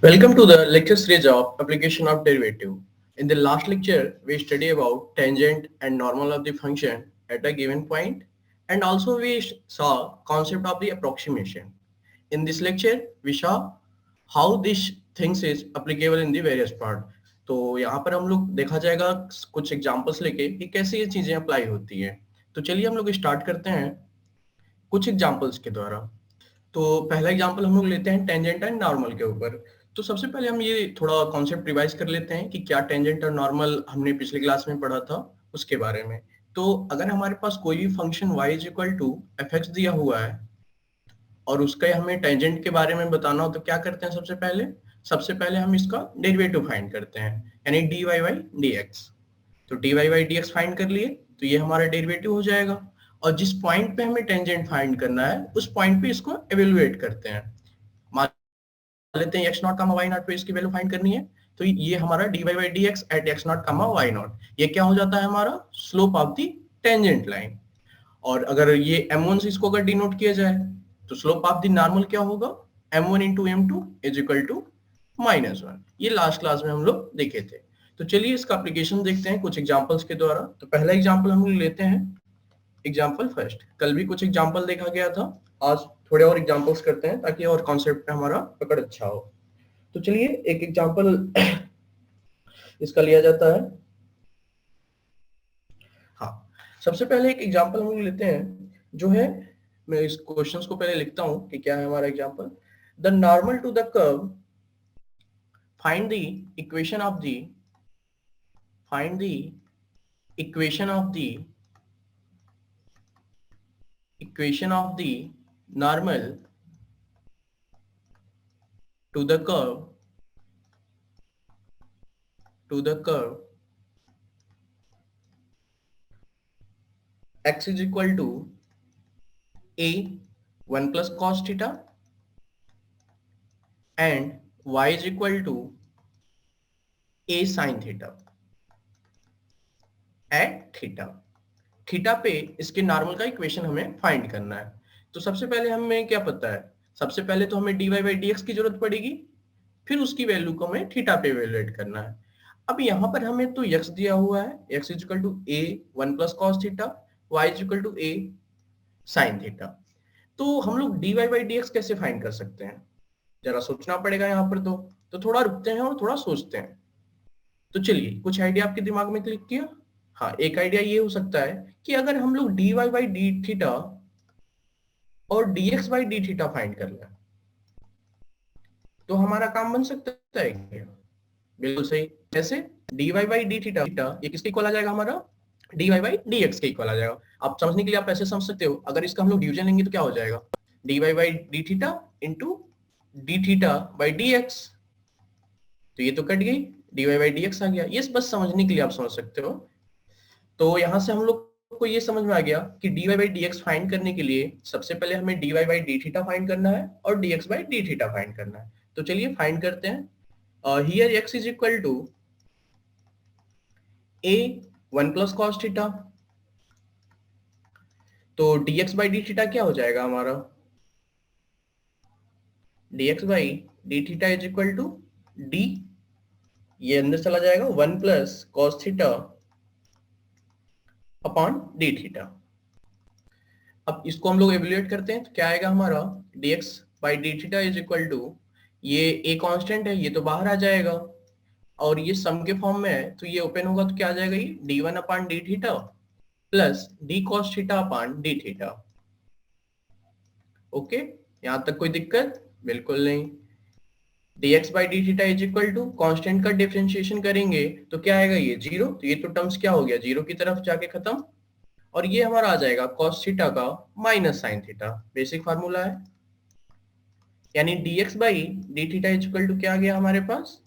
Welcome to the lecture series of application of derivative. In the last lecture, we studied about tangent and normal of the function at a given point, and also we saw concept of the approximation. In this lecture, we saw how this things is applicable in the various part. तो यहाँ पर हम लोग देखा जाएगा कुछ examples लेके कि कैसे ये चीजें अप्लाई होती हैं। तो चलिए हम लोग स्टार्ट करते हैं कुछ एग्जांपल्स के द्वारा। तो पहला एग्जांपल हम लोग लेते हैं टेंजेंट एंड नॉर्मल के ऊपर। तो सबसे पहले हम ये थोड़ा कॉन्सेप्ट रिवाइज कर लेते हैं कि क्या टेंजेंट और नॉर्मल हमने पिछले क्लास में पढ़ा था उसके बारे में। तो अगर हमारे पास कोई भी function y is equal to f x दिया हुआ है और उसका हमें टेंजेंट के बारे में बताना हो तो क्या करते हैं सबसे पहले हम इसका डेरिवेटिव फाइंड करते हैं, यानी dy बाई dx। तो dy बाई dx फाइंड कर लिए तो ये हमारा डेरिवेटिव हो जाएगा, और जिस पॉइंट पे हमें टेंजेंट फाइंड करना है उस पॉइंट पे इसको एवेलुएट करते हैं। मान लेते हैं x nought comma y nought पे इसकी वैल्यू फाइंड करनी है, तो ये हमारा dy by dx at x nought comma y nought, ये क्या हो जाता है हमारा slope of the tangent line. और अगर ये m1 से इसको अगर डिनोट किया जाए तो स्लोप ऑफ द नॉर्मल क्या होगा, m1 into m2 is equal to -1। ये लास्ट क्लास में हम लोग देखे थे। तो चलिए इसका एप्लीकेशन देखते हैं कुछ एग्जांपल्स के द्वारा। तो पहला एग्जांपल हम लोग लेते हैं एग्जांपल फर्स्ट। कल भी कुछ एग्जांपल देखा गया था, आज थोड़े और एग्जांपल्स करते हैं ताकि और कॉन्सेप्ट पे हमारा पकड़ अच्छा हो। तो चलिए एक एग्जांपल इसका लिया जाता है। हाँ, सबसे पहले एक एग्जांपल हम लोग लेते हैं जो है, मैं इस क्वेश्चंस को पहले लिखता हूं कि क्या है हमारा example. The normal to the curve, find the equation of the find the equation of the equation of the normal to the curve x is equal to a 1 plus cos theta and y is equal to a sin theta at theta। Theta पे इसके normal का equation हमें find करना है। तो सबसे पहले हमें क्या पता है, सबसे पहले तो हमें dy बाई dx की जरूरत पड़ेगी, फिर उसकी वैल्यू को हमें थीटा पे इवेलुएट करना है। अब यहाँ पर हमें तो x दिया हुआ है, x is equal to a 1 plus cos theta, y is equal to a sin theta. तो हम लोग dy बाई dx कैसे फाइंड कर सकते हैं, जरा सोचना पड़ेगा यहाँ पर। तो थोड़ा रुकते हैं और थोड़ा सोचते हैं। तो चलिए, कुछ आइडिया आपके दिमाग में क्लिक किया? हाँ, एक आइडिया ये हो सकता है कि अगर हम लोग dy बाई डी थीटा और dx by D theta find कर लें तो हमारा काम बन सकता है क्या? बिल्कुल सही। कैसे? dy बाई डी थीटा ये किसके इक्वल आ जाएगा हमारा, dy बाई dx के इक्वल आ जाएगा। आप समझने के लिए आप ऐसे समझ सकते हो, अगर इसका हम लोग डिवीजन लेंगे तो क्या हो जाएगा, dy by D theta into D theta by dx। तो ये तो कट गई, dy बाई dx आ गया। ये बस समझने के लिए आप समझ सकते हो। तो यहां से हम लोग को ये समझ में आ गया कि dy बाई dx फाइंड करने के लिए सबसे पहले हमें dy by D theta find करना है और dx by D theta find करना है। तो चलिए फाइंड करते हैं। Here x is equal to a 1 plus cos theta, तो dx बाई डी थीटा क्या हो जाएगा हमारा, dx by D theta is equal to d, ये अंदर चला जाएगा 1 plus cos theta upon d theta. अब इसको हम लोग एवेल्यूएट करते हैं तो क्या आएगा हमारा, dx by D theta is equal to, ये a कांस्टेंट है ये तो बाहर आ जाएगा, और ये सम के फॉर्म में है तो ये ओपन होगा तो क्या आ जाएगा, ये d1 upon d theta plus d cos theta upon d theta. Okay, यहां तक कोई दिक्कत? बिल्कुल नहीं। dx by D theta is equal to, constant का डिफरेंशिएशन करेंगे तो क्या आएगा, ये जीरो, तो ये तो टर्म्स क्या हो गया, जीरो की तरफ जाके खत्म, और ये हमारा आ जाएगा cos थीटा का minus sine theta. Basic formula है, यानी dx by D theta is equal to क्या आ गया हमारे पास,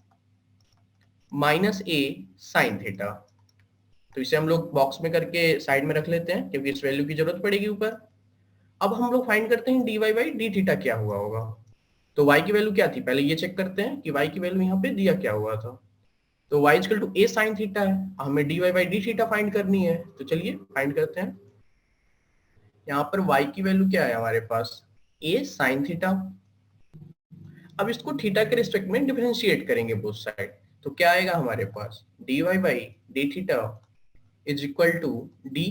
माइनस a साइन थीटा। तो इसे हम लोग बॉक्स में करके साइड में रख लेते हैं क्योंकि इस वैल्यू की जरूरत पड़ेगी ऊपर। अब हम लोग फाइंड करते हैं dy बाई डी थीटा क्या हुआ होगा। तो y की वैल्यू क्या थी, पहले ये चेक करते हैं कि y की वैल्यू यहाँ पे दिया क्या हुआ था। तो y equal to a sine theta है, हमें dy by D theta find करनी है। तो चलिए फाइंड करते हैं। यहाँ पर y की वैल्यू क्या है हमारे पास, a साइन थीटा। अब इसको थीटा के रिस्पेक्ट में डिफरेंशिएट करेंगे बोथ साइड, तो क्या आएगा हमारे पास, dy by D theta is equal to d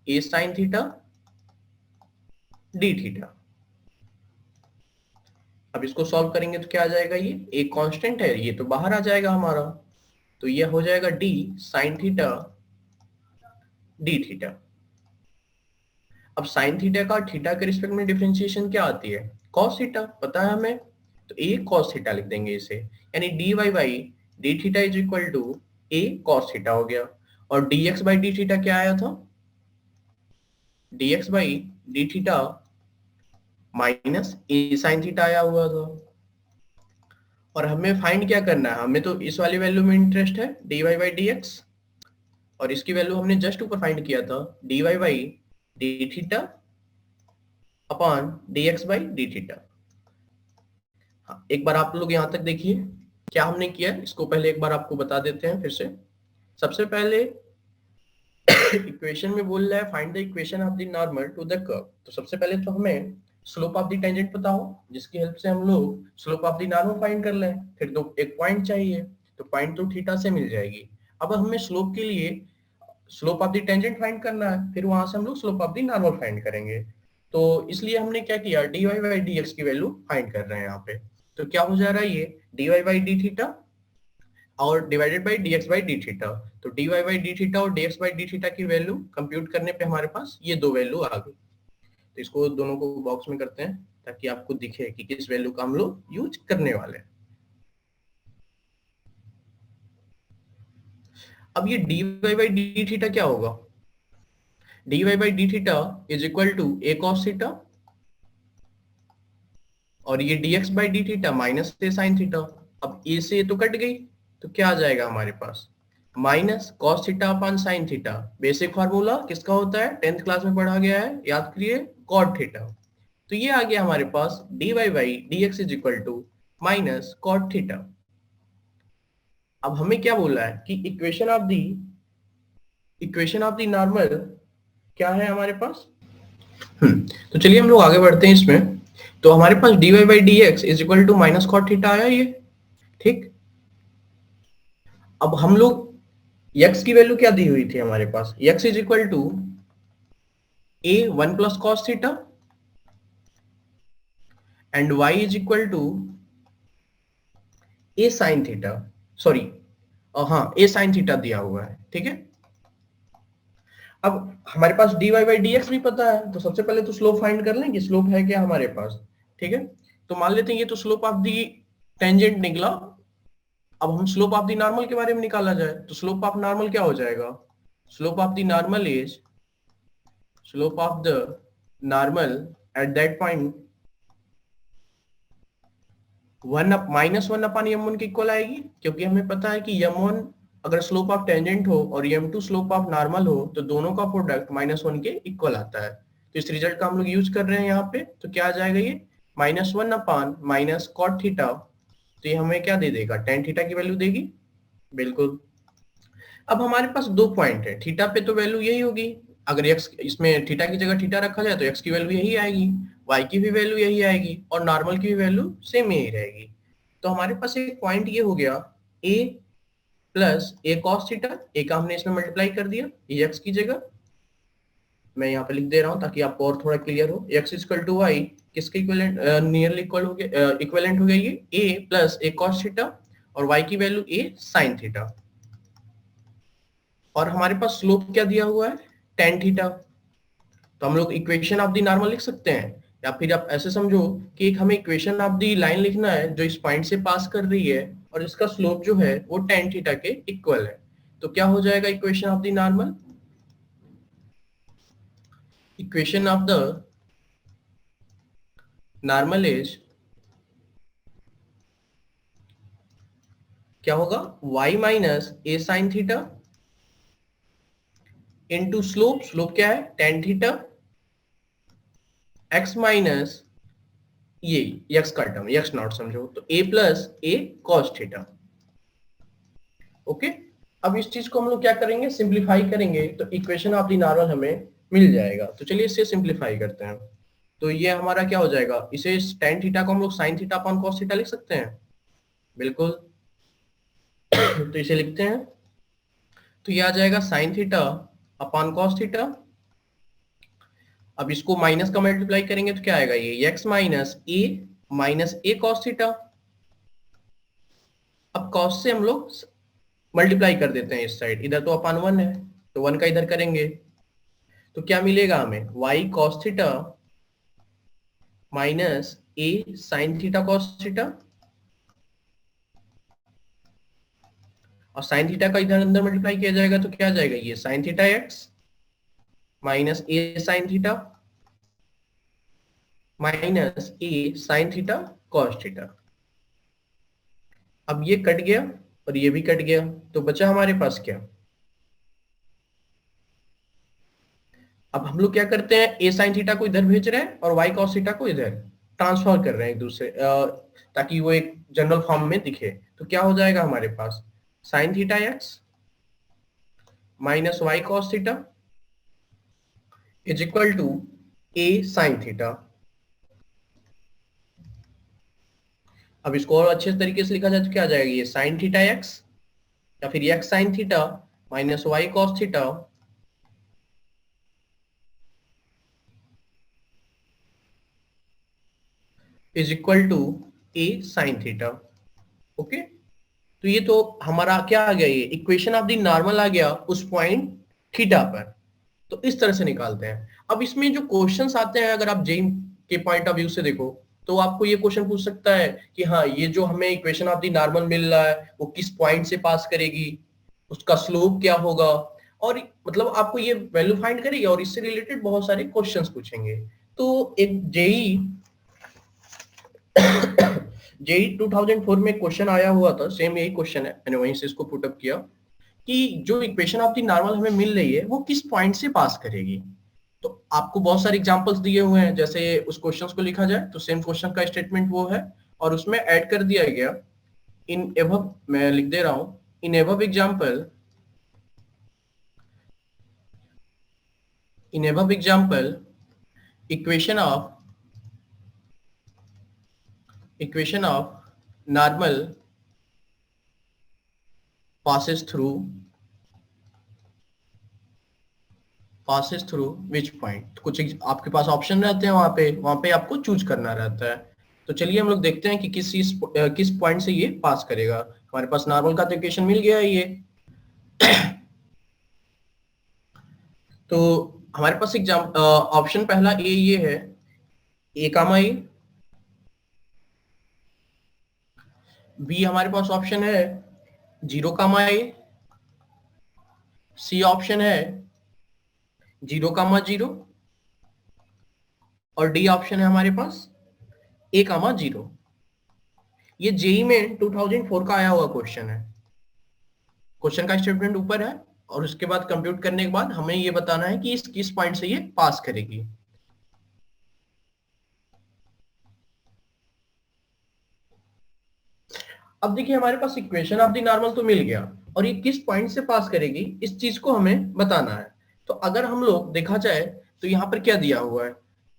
a sine theta d theta. अब इसको सॉल्व करेंगे तो क्या आ जाएगा, ये एक कांस्टेंट है, ये तो बाहर आ जाएगा हमारा, तो ये हो जाएगा D sign theta d theta. अब साइन थीटा का थीटा के रिस्पेक्ट में डिफरेंशिएशन क्या आती है, कॉस थीटा, पता है हमें, तो ए कॉस थीटा लिख देंगे इसे, यानी d Y by D theta is equal to a cos theta हो गया। और D x by D theta क्या आया था, d x by D theta minus A sine theta आया हुआ था। और हमें फाइंड क्या करना है, हमें तो इस वाली वैल्यू में इंटरेस्ट है d Y by D x, और इसकी वैल्यू हमने जस्ट ऊपर फाइंड किया था d Y by D theta upon d x by D theta. हाँ, एक बार आप लोग यहां तक देखिए क्या हमने किया, इसको पहले एक बार आपको बता देते हैं फिर से। सबसे पहले इक्वेशन में बोल रहा है find the equation of the normal to the curve, तो सबसे पहले तो हमें स्लोप ऑफ द टेंजेंट पता हो, जिसकी हेल्प से हम लोग slope of the normal find कर लें। फिर तो एक पॉइंट चाहिए, तो पॉइंट तो थीटा से मिल जाएगी। अब हमें स्लोप के लिए slope of the tangent find करना है, फिर वहां से हम लोग slope of the normal find करेंगे। तो इसलिए हमने क्या किया, d Y by D x की वैल्यू फाइंड कर रहे हैं यहाँ पे। तो क्या हो जा रहा है, ये D Y by D theta और divided by D x by D theta. तो D Y by D theta और D x by D theta की वैल्यू कंप्यूट करने पे हमारे पास ये दो वैल्यू आ गई। तो इसको दोनों को बॉक्स में करते हैं ताकि आपको दिखे कि किस वैल्यू का हम लोग यूज करने वाले हैं। अब ये D Y by D theta क्या होगा, d Y by D theta is equal to a cos theta, और ये dx by D theta minus A sine theta. अब ए से तो कट गई, तो क्या आ जाएगा हमारे पास, minus cos theta upon sine theta. Basic formula किसका होता है, 10th क्लास में पढ़ा गया है, याद करिए, कॉट थीटा। तो ये आ गया हमारे पास D Y by D x is equal to minus cot theta. अब हमें क्या बोला है कि इक्वेशन ऑफ द नॉर्मल क्या है हमारे पास। तो चलिए हम लोग आगे बढ़ते हैं इसमें। तो हमारे पास D Y by D x is equal to minus cot theta आया ये, ठीक। अब हम लोग x की वैल्यू क्या दी हुई थी हमारे पास, x is equal to a 1 plus cos theta and y is equal to a sine theta, sorry हाँ a साइन थीटा दिया हुआ है, ठीक है। अब हमारे पास dy बाई dx भी पता है, तो सबसे पहले तो स्लोप फाइंड कर लें कि स्लोप है क्या हमारे पास, ठीक है। तो मान लेते हैं ये तो स्लोप ऑफ दी टेंजेंट निकला। अब हम स्लोप ऑफ द नॉर्मल के बारे में निकाला जाए, तो स्लोप ऑफ नॉर्मल क्या हो जाएगा, slope of the normal is slope of the normal at that point 1 minus 1 upon m1 के इक्वल आएगी, क्योंकि हमें पता है कि m1 अगर स्लोप ऑफ टेंजेंट हो और m2 स्लोप ऑफ नॉर्मल हो तो दोनों का प्रोडक्ट -1 के इक्वल आता है। तो इस रिजल्ट का हम लोग यूज कर रहे हैं यहाँ पे, तो क्या आ जाएगा ये -1 अपॉन माइनस कॉट थीटा, तो ये हमें क्या दे देगा, टेन थीटा की वैल्यू देगी, बिल्कुल। अब हमारे पास दो पॉइंट है, थीटा पे तो वैल्यू यही होगी, अगर x इसमें थीटा की जगह थीटा रखा जाए तो x की वैल्यू यही आएगी, y की भी वैल्यू यही आएगी और नॉर्मल की भी वैल्यू सेम यही रहेगी। तो हमारे पास एक पॉइंट ये हो गया a plus A cos theta, A का हमने इसमें मल्टीप्लाई कर दिया, ये x की जगह मैं यहाँ पे लिख दे रहा हूँ ताकि आपको और थोड़ा क्लियर हो। x इक्वल टू वाई किसके इक्विवेलेंट, नियरली इक्वल हो गया, इक्विवेलेंट हो गया ये a plus A cos theta और y की वैल्यू a साइन थीटा। और हमारे पास स्लोप क्या दिया हुआ है, टेन थीटा। तो हम लोग इक्वेशन ऑफ द नॉर्मल लिख सकते हैं, या फिर आप ऐसे समझो कि एक हमें इक्वेशन ऑफ द लाइन लिखना है जो इस पॉइंट से पास कर रही है और इसका स्लोप जो है वो टेन थीटा के इक्वल है। तो क्या हो जाएगा equation of the normal, equation of the normal is क्या होगा, y माइनस ए sine theta into slope, slope क्या है टेन थीटा, x माइनस ये x का टर्म x नॉट समझो, तो a plus A cos theta. Okay, अब इस चीज को हम लोग क्या करेंगे, सिंप्लीफाई करेंगे, तो इक्वेशन ऑफ द नॉर्मल हमें मिल जाएगा। तो चलिए इससे सिंप्लीफाई करते हैं। तो ये हमारा क्या हो जाएगा, इसे tan थीटा को हम लोग sin theta upon cos theta लिख सकते हैं, बिल्कुल। तो इसे लिखते हैं, तो ये आ जाएगा sin theta upon cos theta. अब इसको माइनस का मल्टीप्लाई करेंगे तो क्या आएगा, ये x माइनस ए cos थीटा। अब cos से हम लोग मल्टीप्लाई कर देते हैं इस साइड, इधर तो अपान 1 है, तो 1 का इधर करेंगे तो क्या मिलेगा हमें, y cos थीटा माइनस ए sin थीटा cos थीटा। और sin थीटा का इधर अंदर मल्टीप्लाई किया जाएगा तो क्या आ जाएगा, ये sin थीटा x माइनस ए sin थीटा माइनस ए sin थीटा cos थीटा। अब ये कट गया और ये भी कट गया, तो बचा हमारे पास क्या, अब हम लोग क्या करते हैं, ए साइन थीटा को इधर भेज रहे हैं और वाई cos थीटा को इधर ट्रांसफर कर रहे हैं एक दूसरे ताकि वो एक जनरल फॉर्म में दिखे। तो क्या हो जाएगा हमारे पास, sine theta X minus Y cos theta is equal to A sine theta. अब इसको और अच्छे तरीके से लिखा जाए तो क्या आ जाएगा, ये साइन थीटा एक्स या फिर x sine theta minus Y cos theta is equal to A sine theta. Okay, तो ये तो हमारा क्या आ गया, ये इक्वेशन ऑफ द नॉर्मल आ गया उस पॉइंट थीटा पर। तो इस तरह से निकालते हैं। अब इसमें जो क्वेश्चंस आते हैं, अगर आप जेइन के पॉइंट ऑफ व्यू से देखो तो आपको ये क्वेश्चन पूछ सकता है कि हाँ, ये जो हमें इक्वेशन ऑफ द नॉर्मल मिल रहा है वो किस पॉइंट से पास करेगी, उसका स्लोप क्या होगा, और मतलब आपको ये वैल्यू फाइंड करेगी, और इससे रिलेटेड बहुत सारे क्वेश्चंस पूछेंगे। तो एक जेई जेई 2004 में क्वेश्चन आया हुआ था, सेम यही क्वेश्चन है, मैंने वहीं से इसको पुट अप किया कि जो इक्वेशन ऑफ द नॉर्मल हमें मिल रही है वो किस पॉइंट से पास करेगी। तो आपको बहुत सारे एग्जांपल्स दिए हुए हैं, जैसे उस क्वेश्चंस को लिखा जाए तो सेम क्वेश्चन का स्टेटमेंट वो है और उसमें ऐड कर दिया गया इन एबव, मैं लिख दे रहा हूं, in above example equation of normal passes through which point. कुछ आपके पास ऑप्शन रहते हैं, वहां पे आपको चूज करना रहता है। तो चलिए हम लोग देखते हैं कि किस पॉइंट से ये पास करेगा। हमारे पास नॉर्मल का तो इक्वेशन मिल गया है ये। तो हमारे पास एग्जाम ऑप्शन पहला ए ये है, ए कामा ए। बी हमारे पास ऑप्शन है 0 कामा ए। सी ऑप्शन है 0 कामा 0 और डी ऑप्शन है हमारे पास ए कामा 0। ये जेई में 2004 का आया हुआ क्वेश्चन है। क्वेश्चन का स्टेटमेंट ऊपर है और उसके बाद कंप्यूट करने के बाद हमें ये बताना है कि इस किस पॉइंट से ये पास करेगी। अब देखिए हमारे पास इक्वेशन ऑफ द नॉर्मल तो मिल गया और ये किस पॉइंट से पास करेगी इस चीज को हमें बताना है। तो अगर हम लोग देखा जाए तो यहाँ पर क्या दिया हुआ है,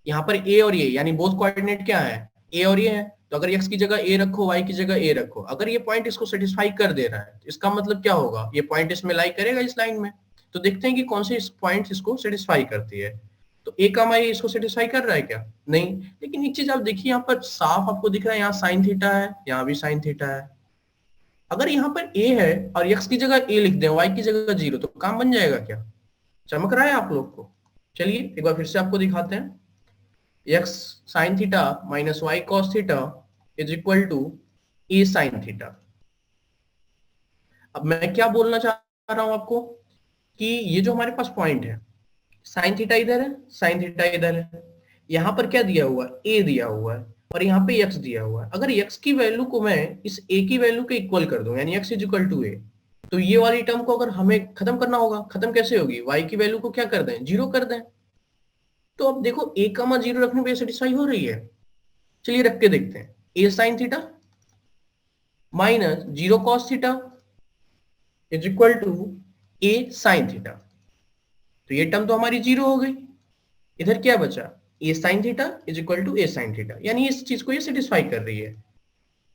यहाँ पर ए और ए यानी बोथ कोऑर्डिनेट क्या है, ए और ए है। तो अगर x की जगह ए रखो, y की जगह ए रखो, अगर ये पॉइंट इसको सेटिस्फाई कर दे रहा है तो इसका मतलब क्या होगा, ये पॉइंट इसमें लाई करेगा इस लाइन में। तो देखते हैं कि कौन से इस पॉइंट इसको सेटिस्फाई करती है। तो ए का माई इसको सेटिस्फाई कर रहा है क्या, नहीं। लेकिन एक चीज आप देखिए, यहाँ पर साफ आपको दिख रहा है, यहाँ साइन थीटा है, यहाँ भी साइन थीटा है। अगर यहाँ पर a है और x की जगह a लिख दें, y की जगह 0, तो काम बन जाएगा क्या, चमक रहा है आप लोग को। चलिए एक बार फिर से आपको दिखाते हैं, x sine theta minus y cos theta is equal to A sine theta. अब मैं क्या बोलना चाह रहा हूं आपको कि ये जो हमारे पास पॉइंट है, साइन थीटा इधर है, साइन थीटा इधर है, यहाँ पर क्या दिया हुआ है, a दिया हुआ है और यहाँ पे x दिया हुआ है। अगर x की वैल्यू को मैं इस a की वैल्यू के इक्वल कर दूं, यानी x is equal to a, तो ये वाली टर्म को अगर हमें खत्म करना होगा, खत्म कैसे होगी, y की वैल्यू को क्या कर दें, 0 कर दें। तो अब देखो a कामा 0 रखने पे सेटिस्फाई हो रही है। चलिए रख के देखते हैं, a sine theta minus 0 cos theta is equal to a sine theta. तो ये टर्म तो हमारी 0 हो गई, इधर क्या बचा, A sine theta is equal to A sine theta, यानी इस चीज को ये सेटिस्फाई कर रही है।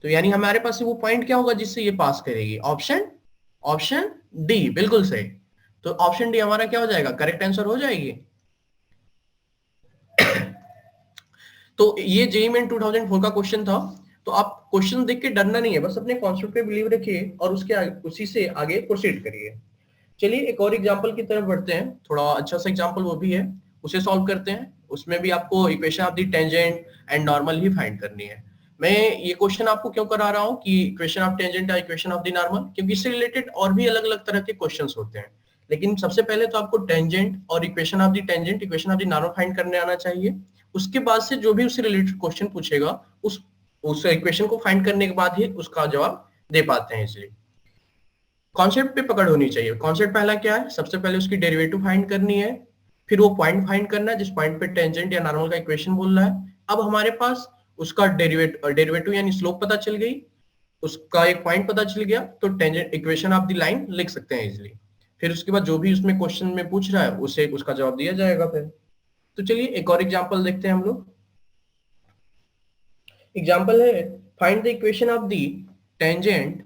तो यानी हमारे पास वो पॉइंट क्या होगा जिससे ये पास करेगी, ऑप्शन ऑप्शन डी, बिल्कुल सही। तो ऑप्शन डी हमारा क्या हो जाएगा, करेक्ट आंसर हो जाएगी। तो ये जेईई मेन 2004 का क्वेश्चन था। तो आप क्वेश्चन देख के डरना नहीं है, बस अपने कॉन्सेप्ट पे बिलीव रखिए और उसी से आगे प्रोसीड करिए। चलिए एक और एग्जांपल की तरफ बढ़ते हैं, थोड़ा अच्छा सा एग्जांपल वो भी है, उसे सॉल्व करते हैं। उसमें भी आपको equation of the tangent and normal he find करनी है। मैं ये क्वेश्चन आपको क्यों करा रहा हूँ कि इक्वेशन ऑफ टेंजेंट या इक्वेशन ऑफ द नॉर्मल, क्योंकि इससे रिलेटेड और भी अलग अलग तरह के क्वेश्चंस होते हैं। लेकिन सबसे पहले तो आपको टेंजेंट और equation of the tangent, equation of the normal find करने आना चाहिए। उसके बाद से जो भी उससे रिलेटेड क्वेश्चन पूछेगा उस इक्वेशन को फाइंड करने के बाद ही उसका जवाब दे पाते हैं। इसलिए कॉन्सेप्ट पे पकड़ होनी चाहिए। कॉन्सेप्ट पहला क्या है, सबसे पहले उसकी डेरिवेटिव फाइंड करनी है, फिर वो पॉइंट फाइंड करना है जिस पॉइंट पे टेंजेंट या नॉर्मल का इक्वेशन बोल रहा है। अब हमारे पास उसका डेरिवेटिव यानी स्लोप पता चल गई, उसका एक पॉइंट पता चल गया, तो tangent equation of the line लिख सकते हैं इजिली। फिर उसके बाद जो भी उसमें क्वेश्चन में पूछ रहा है उसे उसका जवाब दिया जाएगा फिर। तो चलिए एक और एग्जांपल देखते हैं हम लोग। एग्जांपल है, find the equation of the tangent,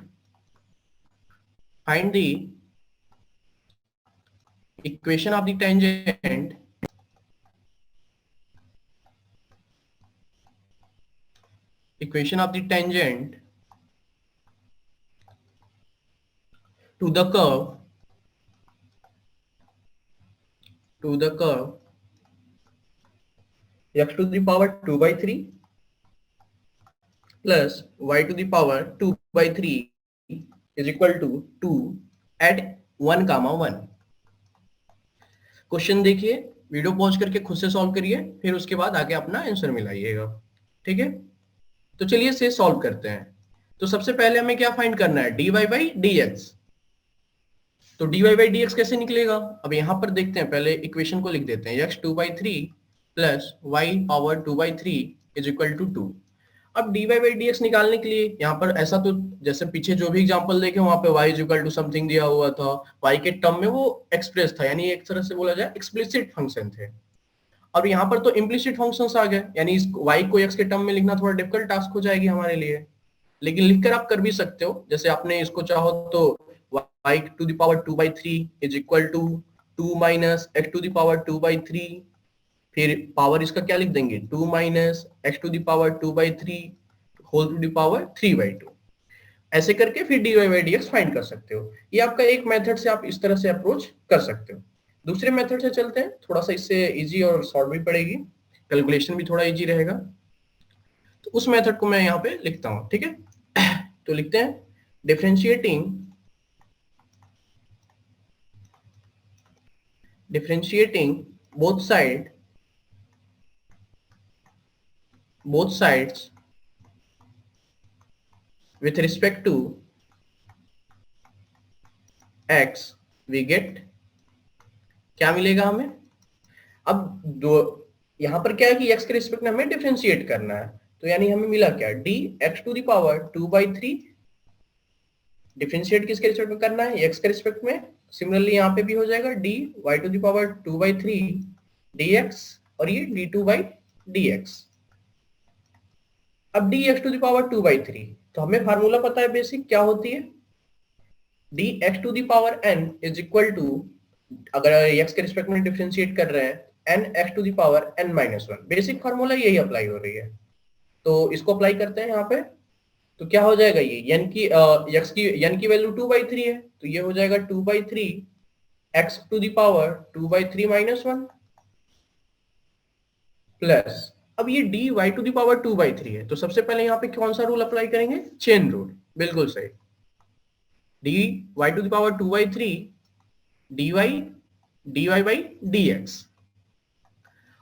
find the equation of the tangent equation of the tangent to the curve x to the power 2 by 3 plus y to the power 2 by 3 is equal to 2 at 1, 1। Question देखिए, video pause करके खुद से solve करिए, फिर उसके बाद आगे अपना आंसर मिलाइएगा, ठीक है। तो चलिए इसे सॉल्व करते हैं। तो सबसे पहले हमें क्या फाइंड करना है, dy बाई dx। तो dy बाई dx कैसे निकलेगा, अब यहां पर देखते हैं, पहले इक्वेशन को लिख देते हैं, x 2 by 3 plus y power 2 by 3 is equal to 2। अब dy बाई dx निकालने के लिए यहाँ पर ऐसा, तो जैसे पीछे जो भी एग्जांपल देखे वहां पे y is equal to something दिया हुआ था, y के टर्म में वो एक्सप्रेस था, यानी एक तरह से बोला जाए एक्सप्लिसिट फंक्शन थे। और यहाँ पर तो इम्प्लिसिट फंक्शंस आ गए, यानी इस y को x के टर्म में लिखना थोड़ा डिफिकल्ट टास्क हो जाएगी हमारे लिए। लेकिन लिखकर आप कर भी सकते हो, जैसे आपने इसको चाहो तो y to the power 2 by 3 is equal to 2 minus x to the power 2 by 3, फिर पावर इसका क्या लिख देंगे, 2 minus x to the power 2 by 3 whole to the power 3 by 2। ऐसे करके फिर dy by dx फाइंड कर सकते हो। ये आपका एक मेथड से आप इस तरह से अप्रोच कर सकते हो। दूसरे मेथड से चलते हैं, थोड़ा सा इससे इजी और शॉर्ट भी पड़ेगी, कैलकुलेशन भी थोड़ा इजी रहेगा। तो उस मेथड को मैं यहाँ पे लिखता हूँ, ठीक है। तो लिखते हैं, differentiating both sides with respect to x we get, क्या मिलेगा हमें, अब दो यहां पर क्या है कि x के रिस्पेक्ट में हमें डिफरेंशिएट करना है, तो यानी हमें मिला क्या, dx to the power 2 by 3, differentiate किसके रिस्पेक्ट में करना है, x के रिस्पेक्ट में। सिमिलरली यहाँ पे भी हो जाएगा dy to the power 2 by 3 dx, और ये d2 by dx। अब dx to the power 2 by 3, तो हमें फार्मूला पता है बेसिक, क्या होती है, dx to the power n is equal to, अगर x के रिस्पेक्ट में डिफरेंशिएट कर रहे हैं, n x to the power n minus 1। Basic formula यही अप्लाई हो रही है, तो इसको अप्लाई करते हैं यहाँ पे। तो क्या हो जाएगा, ये n की वैल्यू 2 by 3 है, तो ये हो जाएगा 2 by 3 x to the power 2 by 3 minus 1 plus, अब ये dy to the power 2 by 3 है, तो सबसे पहले यहाँ पे कौन सा रूल अप्लाई करेंगे, चेन रूल, बिल्कुल सही। dy to the power 2 by 3 dy by dx,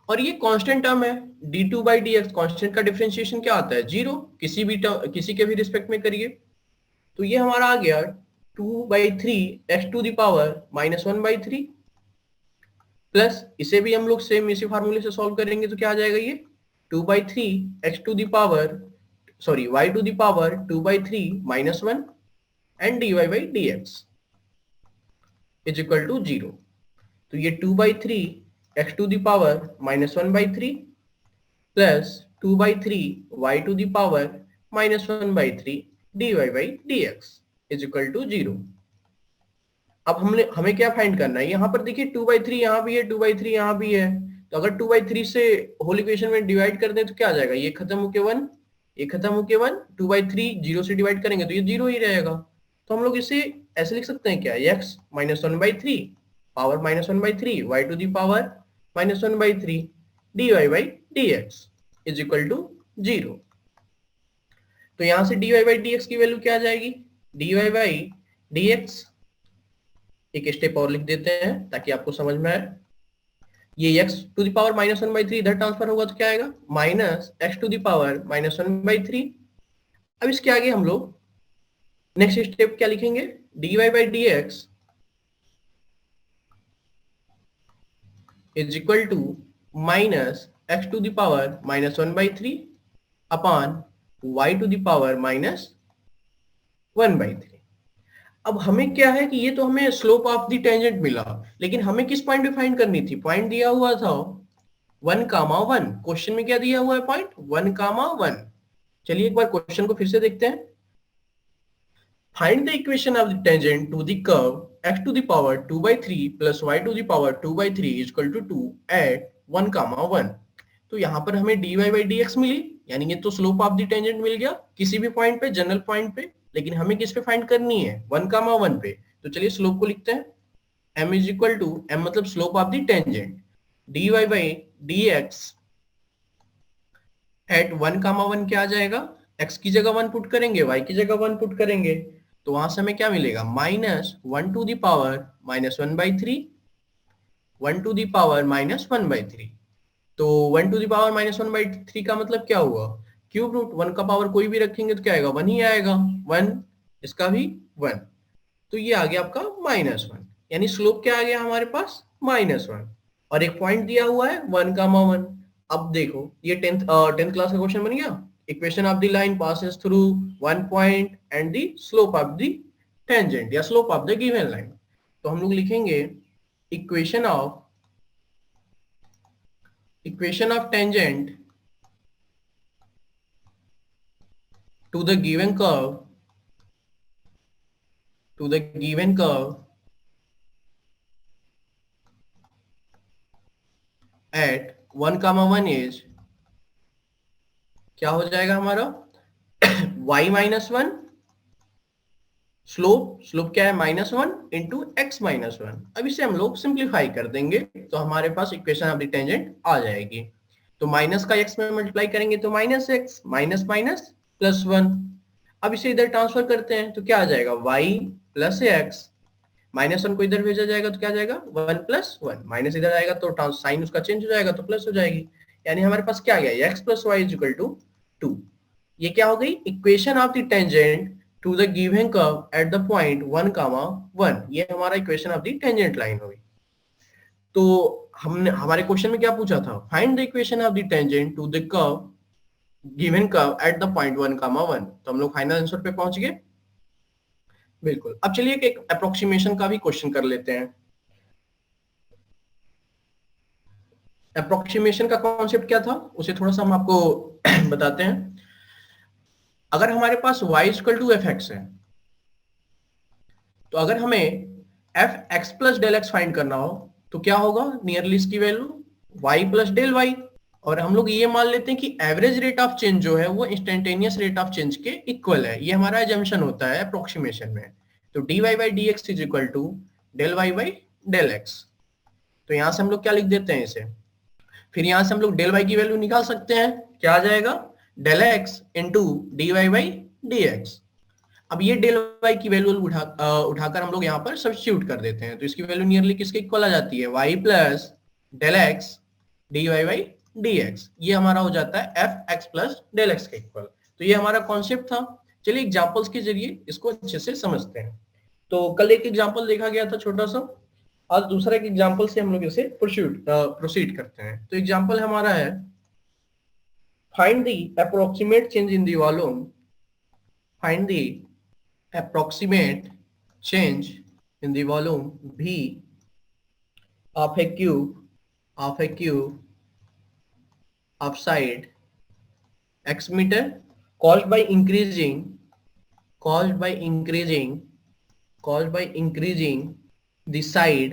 और ये कांस्टेंट टर्म है, d2 by dx, कांस्टेंट का डिफरेंशिएशन क्या आता है, जीरो, किसी के भी रिस्पेक्ट में करिए। तो ये हमारा आ गया 2 by 3 x to the power minus 1 by 3 plus, इसे भी हम लोग सेम इसी फार्मूले से सॉल्व करेंगे, तो क्या आ जाएगा, ये 2 by 3 x to the power y to the power 2 by 3 minus 1 and dy by dx is equal to 0। तो ये 2 by 3 x to the power minus 1 by 3 plus 2/3 y to the power -1/3 dy/dx is equal to 0। अब हमें क्या find करना है, यहाँ पर देखिए 2/3 यहाँ भी है, 2/3 यहाँ भी है। तो अगर 2/3 से होल इक्वेशन में डिवाइड कर दें तो क्या आ जाएगा, ये खत्म होके 1, ये खत्म होके 1, 2/3 0 से डिवाइड करेंगे तो ये 0 ही रहेगा। तो हम लोग इसे ऐसे लिख सकते हैं क्या, x -1/3 power -1/3 y to the power -1/3 dy/dx is equal to 0। तो यहां से dy/dx की वैल्यू क्या आ जाएगी, dy/dx, एक स्टेप और लिख देते हैं ताकि आपको समझ में आए। ये x टू द पावर -1/3 इधर ट्रांसफर होगा तो क्या आएगा, -x टू द पावर -1/3। अब इसके आगे हम लोग नेक्स्ट स्टेप क्या लिखेंगे, dy/dx is equal to -x to the power -1/3 upon y to the power -1/3। अब हमें क्या है कि ये तो हमें स्लोप ऑफ द टेंजेंट मिला, लेकिन हमें किस पॉइंट पे फाइंड करनी थी, पॉइंट दिया हुआ था 1,1। क्वेश्चन में क्या दिया हुआ है, पॉइंट 1,1। चलिए एक बार क्वेश्चन को फिर से देखते हैं। Find the equation of the tangent to the curve x to the power 2/3 plus y to the power 2/3 is equal to 2 at 1,1। तो यहाँ पर हमें dy/dx मिली, यानी ये तो स्लोप ऑफ द टेंजेंट मिल गया किसी भी पॉइंट पे, जनरल पॉइंट पे, लेकिन हमें किस पे फाइंड करनी है, 1,1 पे। तो चलिए स्लोप को लिखते हैं, m is equal to, m मतलब slope of the tangent, dy/dx at 1,1 क्या आ जाएगा, x की जगह 1 पुट करेंगे, y की जगह 1 पुट करेंगे, तो वहां से हमें क्या मिलेगा, -1 to the power -1/3, 1 to the power -1/3। तो 1 टू द पावर -1/3 का मतलब क्या हुआ, क्यूब रूट 1 का पावर कोई भी रखेंगे तो क्या आएगा, 1 ही आएगा, 1, इसका भी 1। तो ये आ गया आपका -1, यानी स्लोप क्या आ गया हमारे पास, -1, और एक पॉइंट दिया हुआ है 1,1। अब देखो ये 10th क्लास का क्वेश्चन बन गया, equation of the line passes through one point and the slope of the tangent या slope of the given line. तो हम लोग लिखेंगे equation of tangent to the given curve at 1,1 is क्या हो जाएगा हमारा y-1, स्लोप क्या है -1 इंटू x-1। अब इसे हम लोग सिंप्लीफाई कर देंगे तो हमारे पास इक्वेशन ऑफ द टेंजेंट आ जाएगी। तो माइनस का x में मल्टीप्लाई करेंगे तो -x, माइनस माइनस +1। अब इसे इधर ट्रांसफर करते हैं तो क्या आ जाएगा, y प्लस x, -1 को इधर भेजा जाएगा तो क्या आ जाएगा 1 + 1, माइनस इधर आएगा तो साइन उसका चेंज हो जाएगा तो प्लस हो जाएगी, यानी हमारे पास क्या आ गया, x + y = 2। ये क्या हो गई, equation of the tangent to the given curve at the point 1,1। ये हमारा equation of the tangent line होगी। तो हमने हमारे क्वेश्चन में क्या पूछा था, find the equation of the tangent to the curve given curve at the point 1,1। तो हम लोग फाइनल आंसर पे पहुंच गए। बिल्कुल, अब चलिए एक अप्रोक्सीमेशन का भी क्वेश्चन कर लेते हैं। अप्रोक्सीमेशन का कॉन्सेप्ट क्या था उसे थोड़ा सा हम आपको बताते हैं। अगर हमारे पास y = fx है, तो अगर हमें fx + del x फाइंड करना हो तो क्या होगा, नियरली इसकी वैल्यू y + del y। और हम लोग ये मान लेते हैं कि एवरेज रेट ऑफ चेंज जो है वो इंस्टेंटेनियस रेट ऑफ चेंज के इक्वल है, ये हमारा एजम्पशन होता है अप्रोक्सीमेशन में। तो dy/dx = del y/ del x। तो यहां से हम लोग क्या लिख देते हैं इसे, फिर यहां से हम लोग del y की वैल्यू निकाल सकते हैं, क्या आ जाएगा, del x into dy/dx। अब ये del y की वैल्यू उठाकर हम लोग यहाँ पर सब्स्टिट्यूट कर देते हैं, तो इसकी वैल्यू नियरली किसके इक्वल आ जाती है, y + del x dy/dx। ये हमारा हो जाता है fx + del x के इक्वल। तो ये हमारा कॉन्सेप्ट था। चलिए एग्जांपल्स के जरिए इसको अच्छे से समझते हैं। तो कल एक एग्जांपल देखा गया था छोटा सा, आज दूसरा एक एग्जांपल से हम लोग इसे प्रोसीड करते हैं। तो एग्जांपल हमारा है, find the approximate change in the volume, find the approximate change in the volume V of a cube of side x meter caused by increasing caused by increasing caused by increasing the side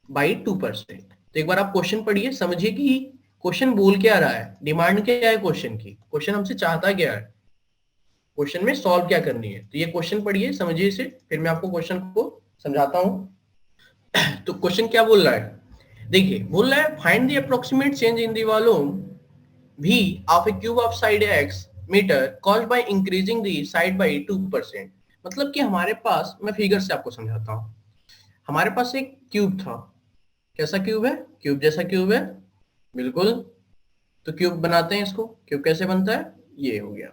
by 2%। तो एक बार आप question पढ़िए, समझिए कि question बोल क्या रहा है, डिमांड क्या है क्वेश्चन की, क्वेश्चन हमसे चाहता क्या है, क्वेश्चन में सॉल्व क्या करनी है। तो ये क्वेश्चन पढ़िए, समझिए इसे, फिर मैं आपको क्वेश्चन को समझाता हूं। तो क्वेश्चन क्या बोल रहा है, देखिए बोल रहा है find the approximate change in the volume V of a cube of side x meter caused by increasing the side by 2%। मतलब कि हमारे पास, मैं फिगर से आपको समझाता हूँ, हमारे पास एक क्यूब था। कैसा क्यूब है, क्यूब जैसा क्यूब है, बिल्कुल। तो क्यूब बनाते हैं इसको, क्यूब कैसे बनता है, ये हो गया।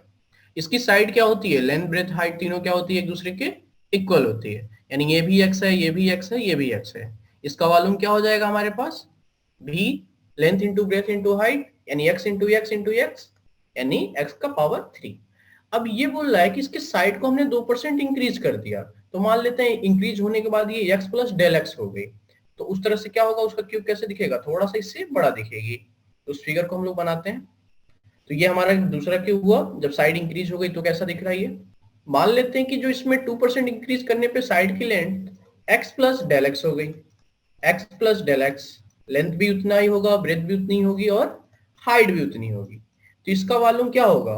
इसकी साइड क्या होती है, लेंथ ब्रेथ हाइट तीनों क्या होती है, एक दूसरे के इक्वल होती है, यानी ये भी x है, ये भी x है, ये भी x है। इसका वॉल्यूम क्या हो जाएगा हमारे पास, v length into breadth into height, यानी x into x into x, यानी x का पावर 3। अब ये बोल रहा है कि इसके साइड को हमने 2% इंक्रीज कर दिया, तो मान लेते हैं इंक्रीज होने के बाद ये x प्लस डेल एक्स हो गई। तो उस तरह से क्या होगा, उसका क्यूब कैसे दिखेगा, थोड़ा सा इससे बड़ा दिखेगी। तो उस फिगर को हम लोग बनाते हैं। तो ये हमारा दूसरा क्यूब हुआ, जब साइड इंक्रीज हो गई तो कैसा दिख रहा है ये। मान लेते हैं कि जो इसमें 2% इंक्रीज करने पे साइड की length x plus del x हो गई, x plus del x, length भी उतना ही होगा, ब्रेथ भी उतनी होगी और हाइट भी उतनी होगी। तो इसका वॉल्यूम क्या होगा,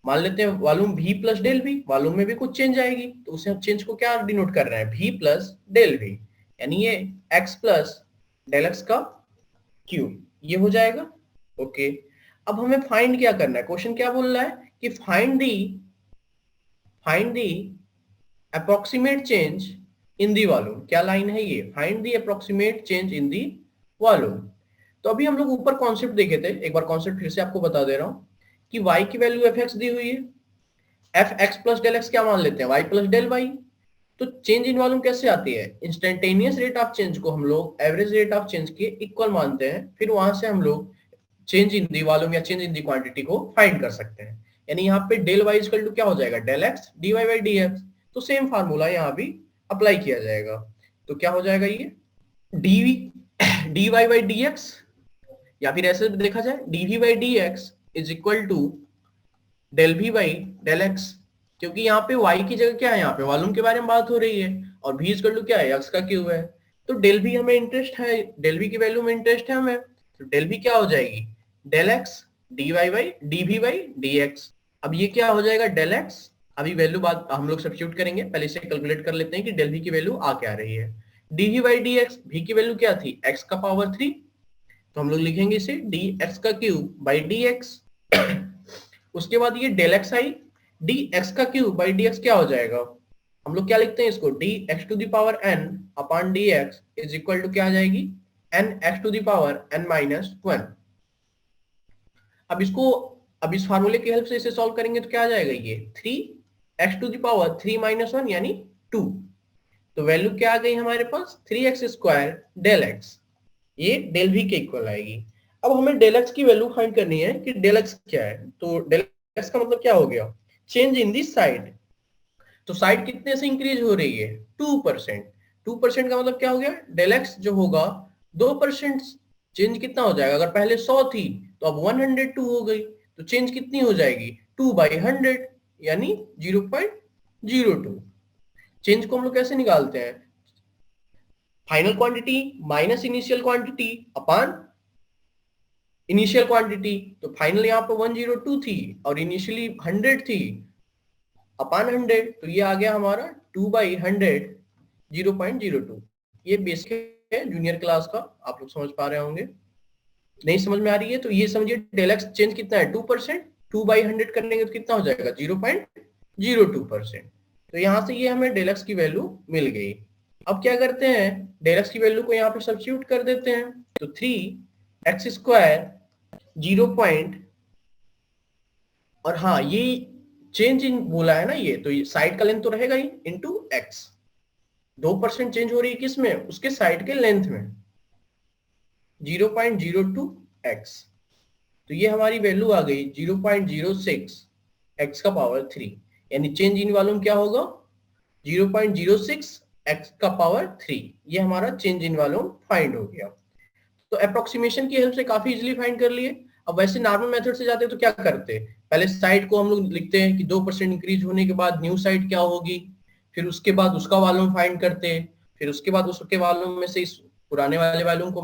मान लेते हैं volume v plus del v, volume में भी कुछ चेंज आएगी, तो उसे चेंज को क्या डिनोट कर रहे हैं, v प्लस डेल v, यानी ये x प्लस डेल एक्स का क्यूब, ये हो जाएगा। ओके, अब हमें फाइंड क्या करना है, क्वेश्चन क्या बोल रहा है कि find the approximate change in the volume. क्या लाइन है ये, find the approximate change in the volume. तो अभी हम लोग ऊपर कॉन्सेप्ट देखे थे, एक बार कॉन्सेप्ट फिर से आपको बता दे रहा हूं कि y की वैल्यू एफ एक्स दी हुई है, f x plus del x क्या मान लेते हैं, y प्लस डेल वाई। तो चेंज इन वॉल्यूम कैसे आती है, इंस्टेंटेनियस रेट ऑफ चेंज को हम लोग एवरेज रेट ऑफ चेंज के इक्वल मानते हैं, फिर वहां से हम लोग चेंज इन दी वॉल्यूम या चेंज इन दी क्वांटिटी को फाइंड कर सकते हैं। यानी यहाँ पे डेल वाई इक्वल टू क्या हो जाएगा, del x d Y by D x. तो सेम फार्मूला यहाँ भी अप्लाई किया जाएगा। तो क्या हो जाएगा ये, d d Y by D x, या फिर ऐसे भी देखा जाए d v by D x is equal to del v by del x, क्योंकि यहाँ पे y की जगह क्या है, यहाँ पे वॉल्यूम के बारे में बात हो रही है, और v इक्वल टू क्या है, x का क्यूब है। तो डेल v हमें इंटरेस्ट है, डेल v की वैल्यू में इंटरेस्ट है हमें, तो डेल v क्या हो जाएगी, del x d Y by d v by D x. अब ये क्या हो जाएगा, डेल x, अभी वैल्यू बात हम लोग सब्स्टिट्यूट करेंगे, पहले इसे कैलकुलेट कर लेते हैं कि डेल v की वैल्यू आ क्या रही है। D v by D x, v की वैल्यू क्या थी, x का पावर 3, तो हम लोग लिखेंगे इसे डी एक्स का क्यूब बाई डी एक्स। उसके बाद ये डेल एक्स आई, डी एक्स का क्यूब बाई डी एक्स क्या हो जाएगा, हम लोग क्या लिखते हैं इसको, d x to the power n upon d x is equal to क्या आ जाएगी, n x to the power n minus 1। अब इसको, अब इस फार्मूले की हेल्प से इसे सॉल्व करेंगे तो क्या आ जाएगा, ये 3 x to the power 3 minus 1 यानी 2। तो वैल्यू क्या आ गई हमारे पास, 3x स्क्वायर डेल एक्स, ये डेल v के इक्वल आएगी। अब हमें डेल एक्स की वैल्यू फाइंड करनी है कि डेल एक्स क्या है। तो डेल एक्स का मतलब क्या हो गया, चेंज इन दिस साइड। तो साइड कितने से इंक्रीज हो रही है, 2%। 2% का मतलब क्या हो गया, डेल एक्स जो होगा 2% चेंज कितना हो जाएगा, अगर पहले 100 थी तो अब 102 हो गई, तो चेंज कितनी हो जाएगी, 2/100 यानी 0.02। चेंज को हम लोग कैसे निकालते हैं, final quantity minus initial quantity upon initial quantity. तो फाइनल यहाँ पे 102 थी और इनिशियली 100 थी, अपॉन 100, तो ये आ गया हमारा 2/100 0.02। ये बेसिक है जूनियर क्लास का, आप लोग समझ पा रहे होंगे। नहीं समझ में आ रही है तो ये समझिए डेल एक्स चेंज कितना है, 2%, 2/100 करेंगे तो कितना हो जाएगा, 0.02%। तो यहाँ से ये हमें डेल एक्स की वैल्यू मिल गई। अब क्या करते हैं, डेल एक्स की वैल्यू को यहाँ पे सब्स्टिट्यूट कर देते हैं। तो 3x स्क्वायर 0 पॉइंट, और हाँ ये चेंज इन बोला है ना, ये तो ये साइड का लेंथ तो रहेगा ही, इंटू एक्स। 2% चेंज हो रही है किसमें, उसके साइड के लेंथ में, 0.02x। तो ये हमारी वैल्यू आ गई 0.06 x का पावर 3, यानी चेंज इन वॉल्यूम क्या होगा, 0.06 x का पावर 3। ये हमारा चेंज इन वॉल्यूम फाइंड हो गया। तो अप्रोक्सीमेशन की हेल्प से काफी इजीली फाइंड कर लिए। अब वैसे नॉर्मल मेथड से जाते हैं तो क्या करते हैं, पहले साइट को हम लोग लिखते हैं कि 2% इंक्रीज होने के बाद न्यू साइट क्या होगी, फिर उसके बाद उसका वॉल्यूम फाइंड करते हैं, फिर उसके बाद उसके वॉल्यूम में से इस पुराने वाले वॉल्यूम को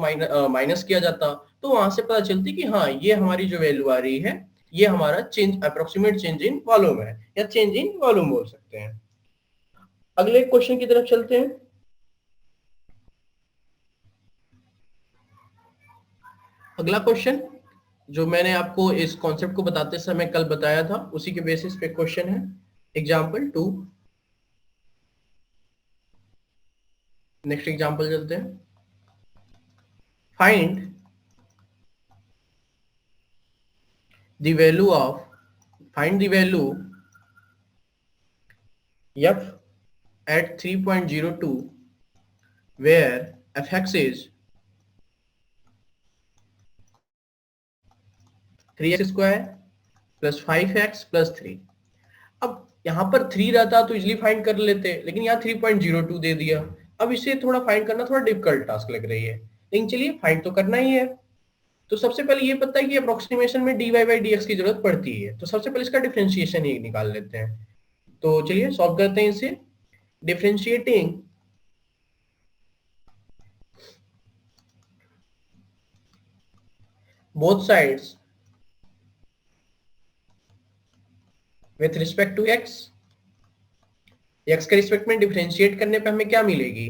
माइनस किया जाता, तो वहां से पता चलती कि हाँ ये हमारी जो वैल्यू आ रही है ये हमारा change approximate change in volume है, या चेंज इन वॉल्यूम बोल सकते हैं। अगले क्वेश्चन की तरफ चलते हैं। अगला क्वेश्चन जो मैंने आपको इस कॉन्सेप्ट को बताते समय कल बताया था उसी के बेसिस पे क्वेश्चन है। एग्जाम्पल 2, नेक्स्ट एग्जाम्पल चलते हैं। Find the value of, find the value f at 3.02 where fx is 3x square plus 5x plus 3। अब यहाँ पर 3 रहता तो इजिली फाइंड कर लेते, लेकिन यहाँ 3.02 दे दिया। अब इसे थोड़ा फाइंड करना थोड़ा डिफिकल्ट टास्क लग रही है, लेकिन चलिए फाइंड तो करना ही है। तो सबसे पहले ये पता है कि अप्रोक्सीमेशन में dy by dx की जरूरत पड़ती है, तो सबसे पहले इसका डिफरेंशिएशन ही निकाल लेते हैं। तो चलिए सॉल्व करते हैं इसे। Differentiating both sides with respect to x, x के रिस्पेक्ट में डिफरेंशिएट करने पे हमें क्या मिलेगी,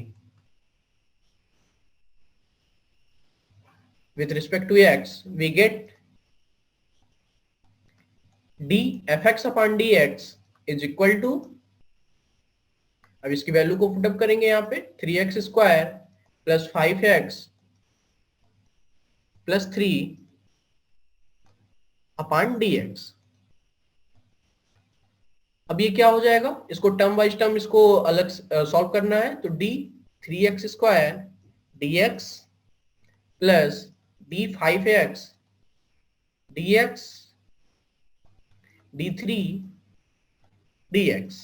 with respect to x we get dfx upon dx is equal to, अब इसकी वैल्यू को पुटअप करेंगे यहाँ पे 3x square plus 5x plus 3 upon dx। अब ये क्या हो जाएगा, इसको टर्म वाइज टर्म इसको अलग सॉल्व करना है, तो d 3x square dx plus d 5x dx d3 dx।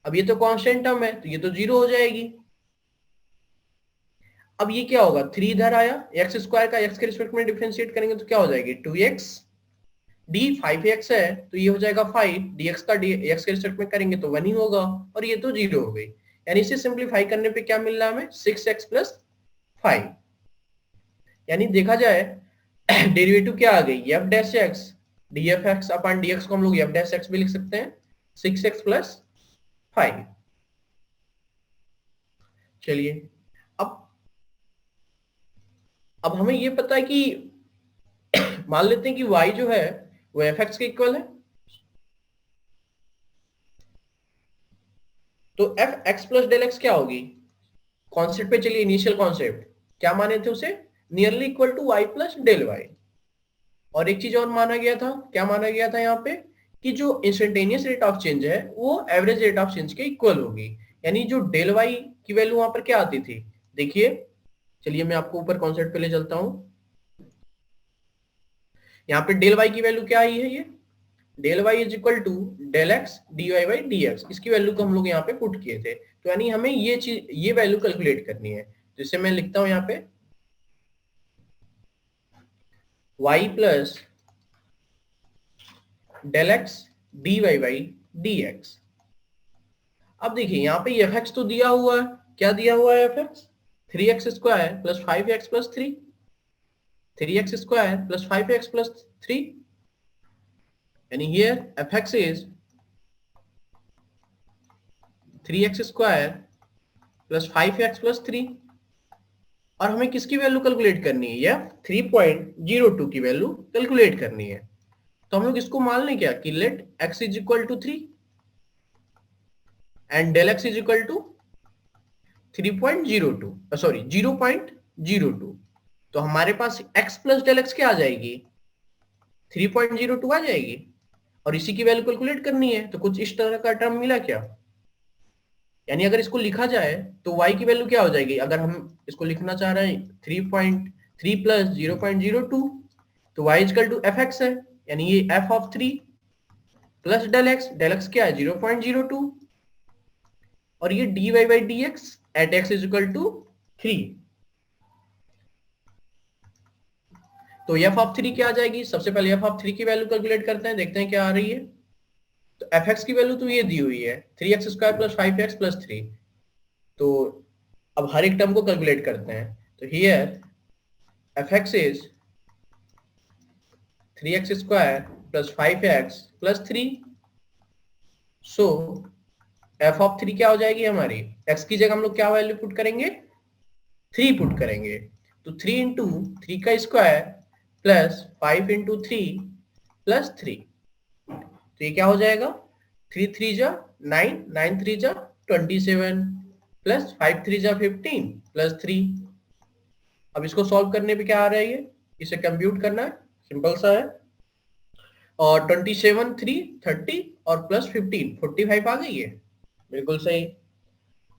अब ये तो कांस्टेंट टर्म है तो ये तो जीरो हो जाएगी। अब ये क्या होगा, 3 इधर आया, एक्स स्क्वायर का एक्स के रिस्पेक्ट में डिफरेंशिएट करेंगे तो क्या हो जाएगी 2x, d 5x है तो ये हो जाएगा 5, dx का dx के रिस्पेक्ट में करेंगे तो 1 ही होगा, और ये तो जीरो हो गई। यानी इसे सिंप्लीफाई करने पे क्या मिल रहा है हमें 6x प्लस 5। यानी देखा जाए डेरिवेटिव क्या आ गई f dash x dfx upon dx को हम लोग f डैश x भी लिख सकते हैं 6x प्लस 5। चलिए अब हमें ये पता है कि मान लेते हैं कि y जो है वो fx के इक्वल है, तो fx प्लस डेल एक्स क्या होगी, कॉन्सेप्ट पे चलिए, इनिशियल कॉन्सेप्ट क्या माने थे उसे, nearly equal to y plus del y. और एक चीज और माना गया था, क्या माना गया था यहाँ पे, कि जो इंस्टेंटेनियस रेट ऑफ चेंज है वो एवरेज रेट ऑफ चेंज के इक्वल होगी। यानी जो डेल वाई की वैल्यू वहां पर क्या आती थी, देखिए चलिए मैं आपको ऊपर कॉन्सेप्ट पे ले चलता हूं। यहाँ पे डेल वाई की वैल्यू क्या आई है, ये del y is equal to del x d Y by D x, इसकी वैल्यू को हम लोग यहाँ पे पुट किए थे। तो यानी हमें ये चीज, ये वैल्यू कैलकुलेट करनी है, जिससे मैं लिखता हूं यहाँ पे y plus del x d Y by D x. अब देखिए यहाँ पे एफ एक्स तो दिया हुआ है, क्या दिया हुआ है f x, 3x square plus 5x plus 3, 3x square plus 5x plus 3, यानी here fx is 3x square plus 5x plus 3। और हमें किसकी वैल्यू कैलकुलेट करनी है, या 3.02 की वैल्यू कैलकुलेट करनी है। तो हम लोग इसको मान लें क्या कि let x is equal to 3 and del x is equal to 3.02, sorry 0.02। तो हमारे पास x प्लस डेल एक्स क्या आ जाएगी, 3.02 आ जाएगी, और इसी की वैल्यू कैलकुलेट करनी है। तो कुछ इस तरह का टर्म मिला क्या, यानी अगर इसको लिखा जाए तो y की वैल्यू क्या हो जाएगी, अगर हम इसको लिखना चाह रहे हैं 3.3 प्लस 0.02, तो y equal to f x है, यानी ये f of 3 plus del x क्या है 0.02, और ये dy by D x at x is equal to 3। तो एफ ऑफ थ्री क्या आ जाएगी, सबसे पहले एफ ऑफ थ्री की वैल्यू कैलकुलेट करते हैं, देखते हैं क्या आ रही है। तो एफ एक्स की वैल्यू तो ये दी हुई है 3x² + 5x + 3। तो अब हर एक टर्म को कैलकुलेट करते हैं। तो here F x is 3x² + 5x + 3। So F of three क्या हो जाएगी हमारी, x की जगह हम लोग क्या वैल्यू पुट करेंगे, 3 पुट करेंगे। तो 3 इंटू 3 का स्क्वायर प्लस 5 इंटू 3 प्लस 3। तो ये क्या हो जाएगा, 3 3 जा 9, 9 3 जा 27 प्लस 5 3 जा 15 प्लस 3। अब इसको सॉल्व करने पे क्या आ रहा है, ये इसे कंप्यूट करना है, सिंपल सा है। और 27 3 30 और प्लस 15 45 आ गई है, बिल्कुल सही।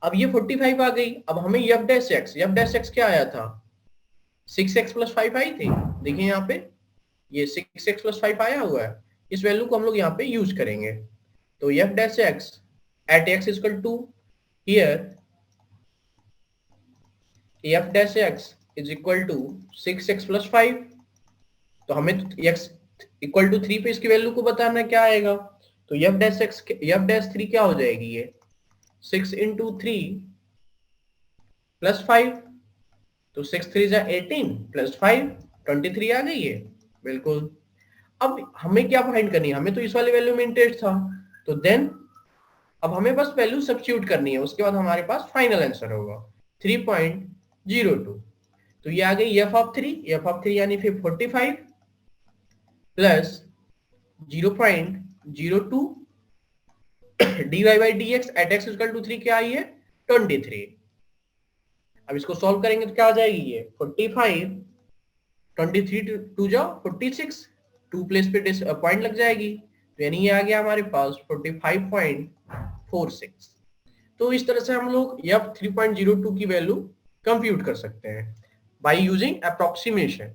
अब ये 45 आ गई, अब हमें एफ डैश एक्स क्या आया था, 6x + 5 आई थी। देखिए यहाँ पे ये 6x + 5 आया हुआ है, इस वैल्यू को हम लोग यहाँ पे यूज करेंगे। तो f dash x at x equal to here f dash x is equal to 6x + 5। तो हमें x इक्वल टू 3 पे इसकी वैल्यू को बताना क्या आएगा। तो f डैश 3 क्या हो जाएगी, ये 6 इंटू 3 + 5। तो 6 3 जा 18 + 5 23 आ गई है, बिल्कुल। अब हमें क्या फाइंड करनी है, हमें तो इस वाले वैल्यू में इंटरेस्ट था। तो देन अब हमें बस वैल्यू सब्स्टिट्यूट करनी है, उसके बाद हमारे पास फाइनल आंसर होगा 3.02। तो ये आ गई एफ ऑफ थ्री यानी फिर 45 plus 0.02 dy/dx at x equal to 3 क्या आई है, 23। अब इसको सॉल्व करेंगे तो क्या आ जाएगी, ये 45 23 टू जाओ 46, 2 प्लेस पे पॉइंट लग जाएगी, तो यानी ये आ गया हमारे पास 45.46। तो इस तरह से हम लोग एफ 3.02 की वैल्यू कंप्यूट कर सकते हैं बाय यूजिंग अप्रोक्सीमेशन।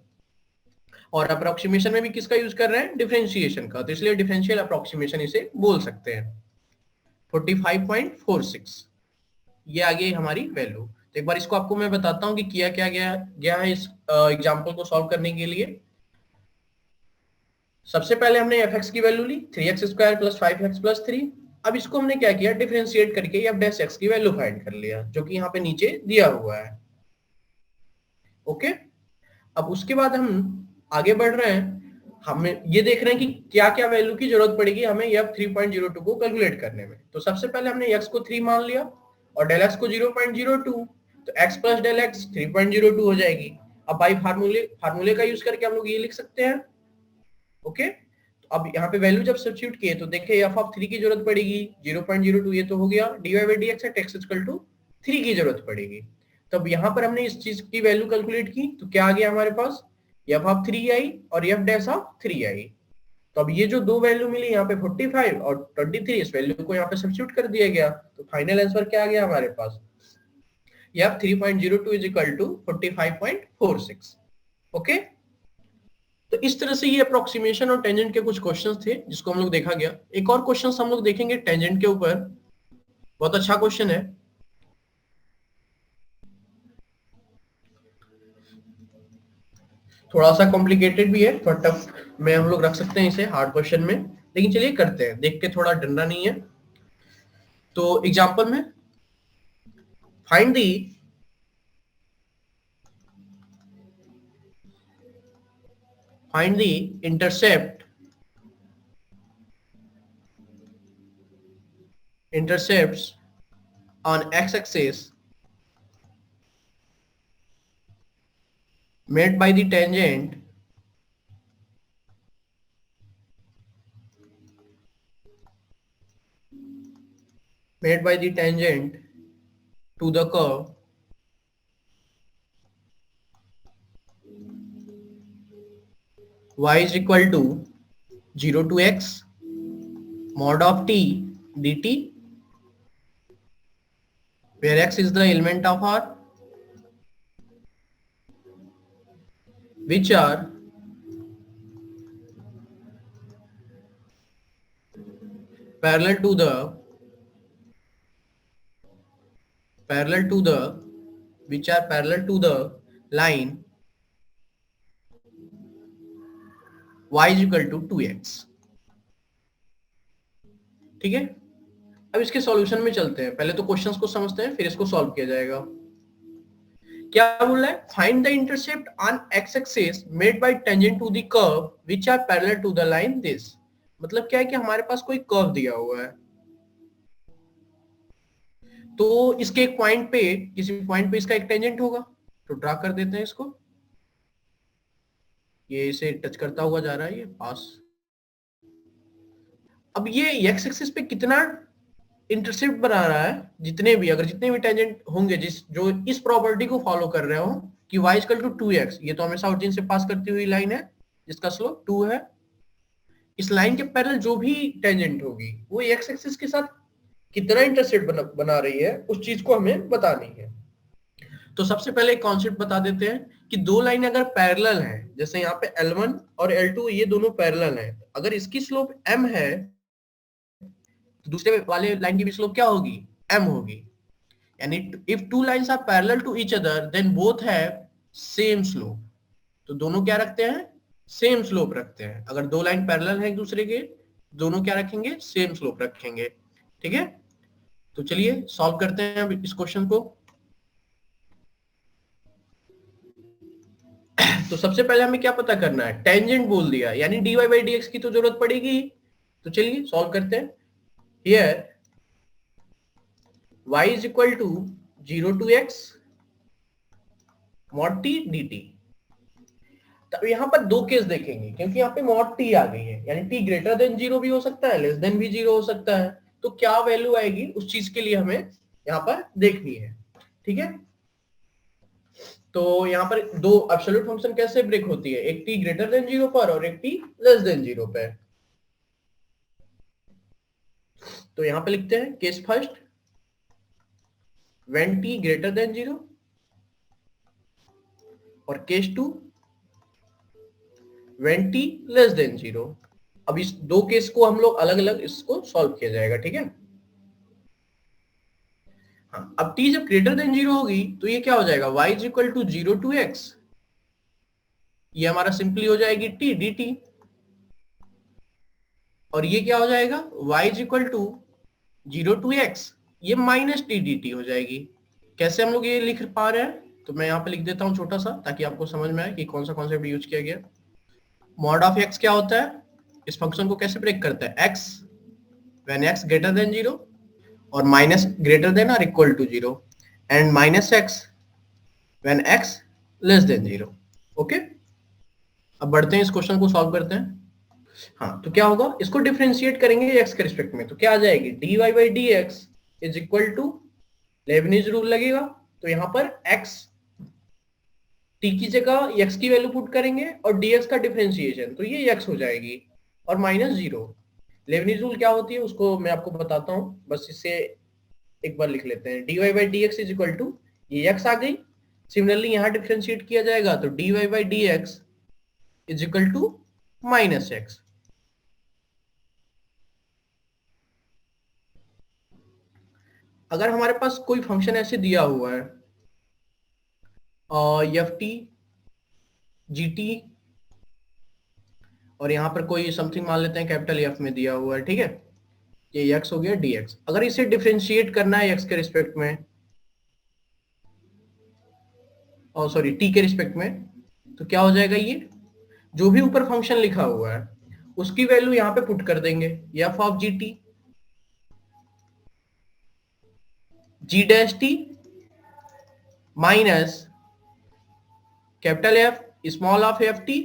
और अप्रोक्सीमेशन में भी किसका यूज कर रहे हैं, डिफरेंशिएशन का, तो इसलिए डिफरेंशियल अप्रोक्सीमेशन इसे बोल सकते हैं। 45.46 ये आ गई हमारी वैल्यू। तो एक बार इसको आपको मैं बताता हूँ कि किया क्या गया है इस एग्जांपल को सॉल्व करने के लिए। सबसे पहले हमने एफ एक्स की वैल्यू ली 3x² + 5x + 3। अब इसको हमने क्या किया, डिफरेंशिएट करके एफ डैश एक्स की वैल्यू फाइंड कर लिया, जो कि यहाँ पे नीचे दिया हुआ है। ओके, अब उसके बाद हम आगे बढ़ रहे हैं, हमें ये देख रहे हैं कि क्या क्या वैल्यू की जरूरत पड़ेगी हमें एफ 3.02 को कैलकुलेट करने में। तो सबसे पहले हमने x को 3 मान लिया और डेल एक्स को 0.02, तो x प्लस डेल एक्स 3.02 हो जाएगी। अब बाई फार्मूले का यूज करके हम लोग ये लिख सकते हैं। ओके, तो अब यहाँ पे वैल्यू जब सब्स्टिट्यूट किए तो देखिए एफ ऑफ 3 की जरूरत पड़ेगी 0.02, ये तो हो गया, dy/dx at x equal to 3 की जरूरत पड़ेगी। तब यहाँ पर हमने इस चीज की वैल्यू कैलकुलेट की तो क्या आ गया हमारे पास, एफ ऑफ 3 आई और एफ डैश ऑफ 3 आई। तो अब ये जो दो वैल्यू मिली यहाँ पे 45 और 23, इस वैल्यू को यहाँ पे सब्स्टिट्यूट कर दिया गया, तो फाइनल आंसर क्या आ गया हमारे पास, F 3.02 is equal to 45.46। Okay, तो इस तरह से ये अप्रोक्सीमेशन और टेंजेंट के कुछ क्वेश्चंस थे जिसको हम लोग देखा गया। एक और क्वेश्चंस हम लोग देखेंगे टेंजेंट के ऊपर, बहुत अच्छा क्वेश्चन है। थोड़ा सा कॉम्प्लिकेटेड भी है, थोड़ा टफ में हम लोग रख सकते हैं इसे, हार्ड क्वेश्चन में, लेकिन चलिए करते हैं, देख के थोड़ा डरना नहीं है। तो एग्जांपल में find the intercept intercepts on x-axis made by the tangent to the curve y is equal to 0 to x mod of t dt, where x is the element of R, which are parallel to the parallel to the, which are parallel to the line y is equal to 2x। ठीक है, अब इसके solution में चलते हैं। पहले तो questions को समझते हैं, फिर इसको सॉल्व किया जाएगा। क्या बोल रहा है, find the intercept on x axis made by tangent to the curve which are parallel to the line this. मतलब क्या है कि हमारे पास कोई कर्व दिया हुआ है, तो इसके एक पॉइंट पे, किसी पॉइंट पे इसका एक टेंजेंट होगा, तो ड्रा कर देते हैं इसको। ये इसे टच करता हुआ जा रहा है, ये पास। अब ये एक्स एक्सिस पे कितना इंटरसेप्ट बना रहा है, जितने भी, अगर जितने भी टेंजेंट होंगे जिस जो इस प्रॉपर्टी को फॉलो कर रहे हो कि y इक्वल टू 2x, ये तो हमेशा ओरिजिन से पास करती हुई लाइन है जिसका स्लोप 2 है। इस लाइन के पैरेलल जो भी टेंजेंट होगी वो x एक्सिस के साथ कितना इंटरसेप्ट बना रही है, उस चीज को हमें बतानी है। तो सबसे पहले एक कॉन्सेप्ट बता देते हैं कि दो लाइन अगर पैरेलल हैं, जैसे यहाँ पे L1 और L2 ये दोनों पैरेलल हैं, अगर इसकी स्लोप m है, दूसरे वाले लाइन की भी स्लोप क्या होगी, m होगी। यानी if two lines are parallel to each other then both have same slope. तो दोनों क्या रखते हैं, सेम स्लोप रखते हैं। अगर दो लाइन पैरेलल है एक दूसरे के, दोनों क्या रखेंगे, सेम स्लोप रखेंगे। ठीक है, तो चलिए सॉल्व करते हैं अब इस क्वेश्चन को। तो सबसे पहले हमें क्या पता करना है, टेंजेंट बोल दिया, यानी dy by dx की तो जरूरत पड़ेगी। तो चलिए सॉल्व करते हैं। Here y is equal to 0 to x mod t dt। तो यहाँ पर दो केस देखेंगे, क्योंकि यहाँ पे mod t आ गई है, यानी t ग्रेटर देन 0 भी हो सकता है, लेस देन भी 0 हो सकता है। तो क्या वैल्यू आएगी उस चीज के लिए हमें यहाँ पर देखनी है। ठीक है, तो यहाँ पर दो एब्सोल्यूट फंक्शन कैसे ब्रेक होती है, एक t ग्रेटर देन 0 पर और एक t लेस देन 0 पे। तो यहाँ पे लिखते हैं case first, when t greater than 0, और case two when t less than 0। अब इस दो केस को हम लोग अलग अलग इसको सॉल्व किया जाएगा। ठीक है, हाँ, अब t जब ग्रेटर देन 0 होगी तो ये क्या हो जाएगा, y is equal to 0 to x, ये हमारा सिंपली हो जाएगी t dt। और ये क्या हो जाएगा, y is equal to 0 to x, ये माइनस t dt हो जाएगी। कैसे हम लोग ये लिख पा रहे हैं, तो मैं यहाँ पे लिख देता हूँ छोटा सा, ताकि आपको समझ में आए कि कौन सा कॉन्सेप्ट यूज किया गया। मॉड ऑफ x क्या होता है, इस फंक्शन को कैसे ब्रेक करता है, x when x greater than 0 और माइनस ग्रेटर देन और equal to 0 and minus x when x less than 0। Okay, अब बढ़ते हैं, इस क्वेश्चन को सॉल्व करते हैं। हाँ, तो क्या होगा, इसको डिफरेंशिएट करेंगे x के रिस्पेक्ट में, तो क्या आ जाएगी, dy by dx is equal to Leibniz rule लगेगा। तो यहाँ पर x t की जगह x की वैल्यू पुट करेंगे और dx का डिफरेंशिएशन, तो ये x हो जाएगी और माइनस 0। लेबनिज रूल क्या होती है उसको मैं आपको बताता हूँ, बस इसे एक बार लिख लेते हैं। dy by dx is equal to, ये x आ गई, सिमिलरली यहाँ डिफरेंशिएट किया जाएगा तो dy by dx is equal to minus x। अगर हमारे पास कोई फंक्शन ऐसे दिया हुआ है एफ टी जी टी, और यहाँ पर कोई समथिंग मान लेते हैं कैपिटल एफ में दिया हुआ है, ठीक है, ये x हो गया dx। अगर इसे डिफरेंशिएट करना है x के रिस्पेक्ट में, और सॉरी t के रिस्पेक्ट में, तो क्या हो जाएगा, ये जो भी ऊपर फंक्शन लिखा हुआ है उसकी वैल्यू यहाँ पे पुट कर देंगे, F of G T G dash T minus capital F small of F T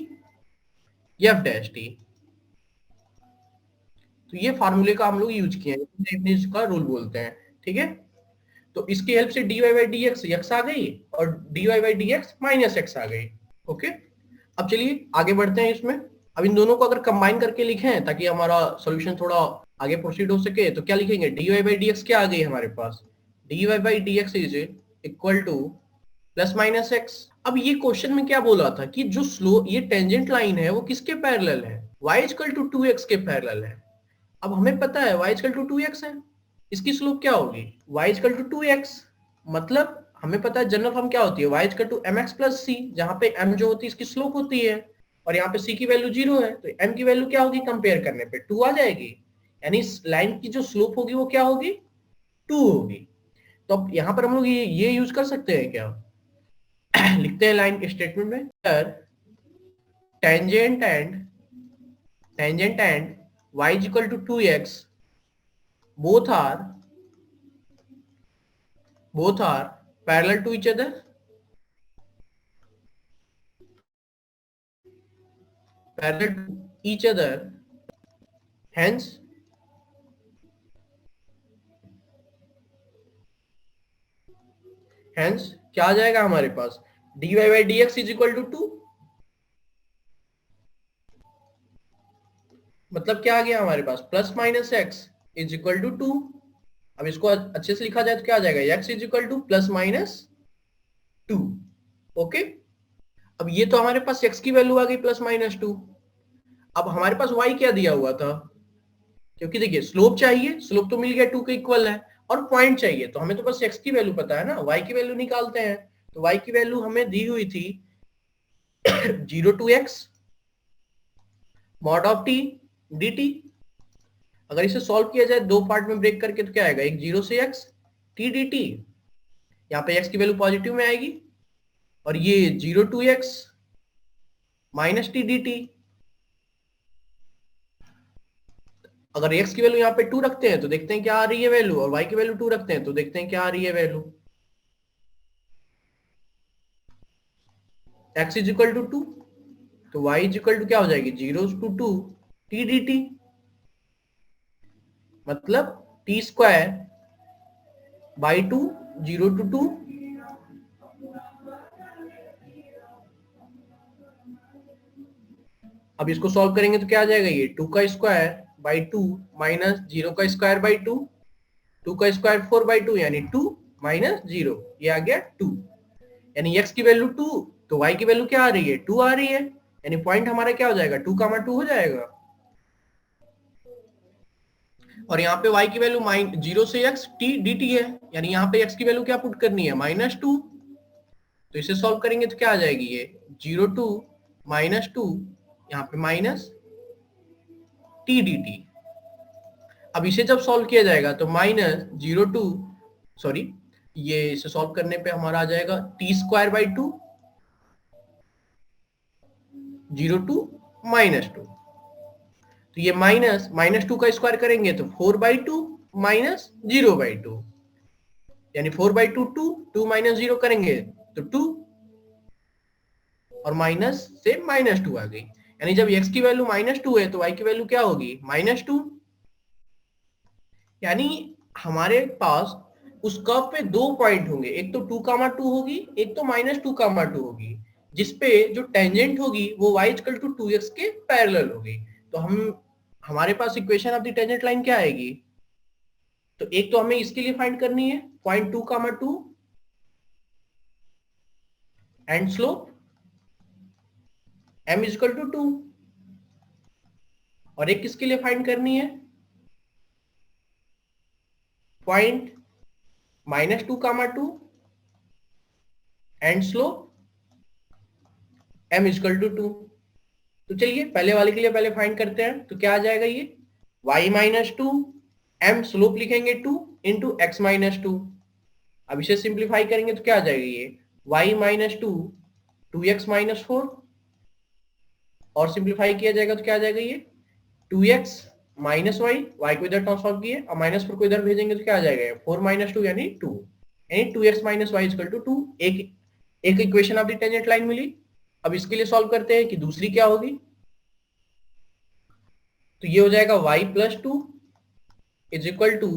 F dash T. तो ये फार्मूले का हम लोग यूज किए हैं, लेबनिज का रूल बोलते हैं। ठीक है, तो इसकी हेल्प से dy by dx x आ गई और dy by dx minus x आ गई। ओके, अब चलिए आगे बढ़ते हैं इसमें। अब इन दोनों को अगर कंबाइन करके लिखें ताकि हमारा सॉल्यूशन थोड़ा आगे प्रोसीड हो सके, तो क्या लिखेंगे, dy by dx क्या आ गई हमारे पास, dy by dx is equal two plus minus x। अब ये क्वेश्चन में क्या बोला था कि जो स्लो ये टेंजेंट लाइन है वो किसके पैरेलल है, y इक्वल टू 2x के पैरेलल है। अब हमें पता है y इक्वल टू 2x है, इसकी स्लोप क्या होगी, y इक्वल टू 2x, मतलब हमें पता है जनरल फॉर्म क्या होती है, y equal to mx plus c, जहां पे m जो होती है इसकी स्लोप होती है। और यहाँ पे c की वैल्यू 0 है, तो m की वैल्यू क्या होगी कंपेयर करने पे 2 आ जाएगी, यानी इस लाइन की जो स्लोप होगी वो क्या होगी 2 होगी। तो अब यहाँ पर हम लोग ये यूज कर सकते हैं क्या लिखते हैं लाइन स्टेटमेंट में tangent and y is equal to 2x both are parallel to each other, hence क्या आ जाएगा हमारे पास dy by dx is equal to 2, मतलब क्या आ गया हमारे पास plus minus X is equal to 2। अब इसको अच्छे से लिखा जाए तो क्या आ जाएगा x is equal two plus minus 2। Okay, अब ये तो हमारे पास x की वैल्यू आ गई प्लस माइनस 2। अब हमारे पास y क्या दिया हुआ था, क्योंकि देखिए स्लोप चाहिए, स्लोप तो मिल गया 2 के इक्वल है, और पॉइंट चाहिए, तो हमें तो बस x की वैल्यू पता है ना, y की वैल्यू निकालते हैं। तो y की वैल्यू हमें दी हुई थी 0 to x mod of t dt। अगर इसे सॉल्व किया जाए दो पार्ट में ब्रेक करके तो क्या आएगा, एक 0 से x t dt, यहाँ पे x की वैल्यू पॉजिटिव में आएगी, और ये 0 to x minus T D T. अगर x की वैल्यू यहाँ पे 2 रखते हैं तो देखते हैं क्या आ रही है वैल्यू, और y की वैल्यू 2 रखते हैं तो देखते हैं क्या आ रही है value. x is equal to 2 तो y इज इक्वल टू क्या हो जाएगी 0 to 2 टी डी टी, मतलब टी स्क्वायर बाई 2 0 to 2। अब इसको सॉल्व करेंगे तो क्या आ जाएगा, ये 2 का स्क्वायर बाई 2 माइनस 0 का स्क्वायर बाई 2, 2 का स्क्वायर 4 बाई 2 यानी 2 माइनस 0, ये आ गया 2। यानी x की वैल्यू 2 तो y की वैल्यू क्या आ रही है 2 आ रही है, यानी पॉइंट हमारा क्या हो जाएगा 2, 2 हो जाएगा। और यहाँ पे y की वैल्यू 0 से x t dt है, यानी यहाँ पे x की वैल्यू क्या पुट करनी है -2। तो इसे सॉल्व करेंगे तो क्या आ जाएगी, ये 0 to -2 यहाँ पे माइनस टी डी टी। अब इसे जब सॉल्व किया जाएगा तो ये इसे सॉल्व करने पे हमारा आ जाएगा टी स्क्वायर बाई 2 0 to -2, तो ये -2 का स्क्वायर करेंगे तो 4 बाई 2 माइनस 0 बाई 2, यानी 4 बाई 2 2 माइनस 0 करेंगे तो 2, और माइनस से -2 आ गई, यानी जब x की वैल्यू -2 है तो y की वैल्यू क्या होगी -2। यानी हमारे पास उस कर्व पे दो पॉइंट होंगे, एक तो 2, 2 होगी, एक तो -2, 2 होगी, जिसपे जो टेंजेंट होगी वो y इक्वल टू 2x के पैरेलल होगी। तो हमारे पास equation of the tangent line क्या आएगी, तो एक तो हमें इसके लिए फाइंड करनी है point 2, 2 and slope m equal to 2, और एक किसके लिए फाइंड करनी है point -2, 2 and slope m equal to 2। तो चलिए पहले वाले के लिए पहले फाइंड करते हैं, तो क्या आ जाएगा ये y -2 m स्लोप लिखेंगे 2 इंटू x -2। अब इसे सिंप्लीफाई करेंगे तो क्या आ जाएगा ये y -2 2x -4, और सिंप्लीफाई किया जाएगा तो क्या आ जाएगा ये 2x माइनस y को इधर ट्रांसफॉर्म किए और -4 को इधर भेजेंगे तो क्या आ जाएगा 4 2 यानी 2, यानी 2x y इक्वल टू 2। एक equation of the tangent line मिली। अब इसके लिए सॉल्व करते हैं कि दूसरी क्या होगी, तो ये हो जाएगा y plus 2 is equal to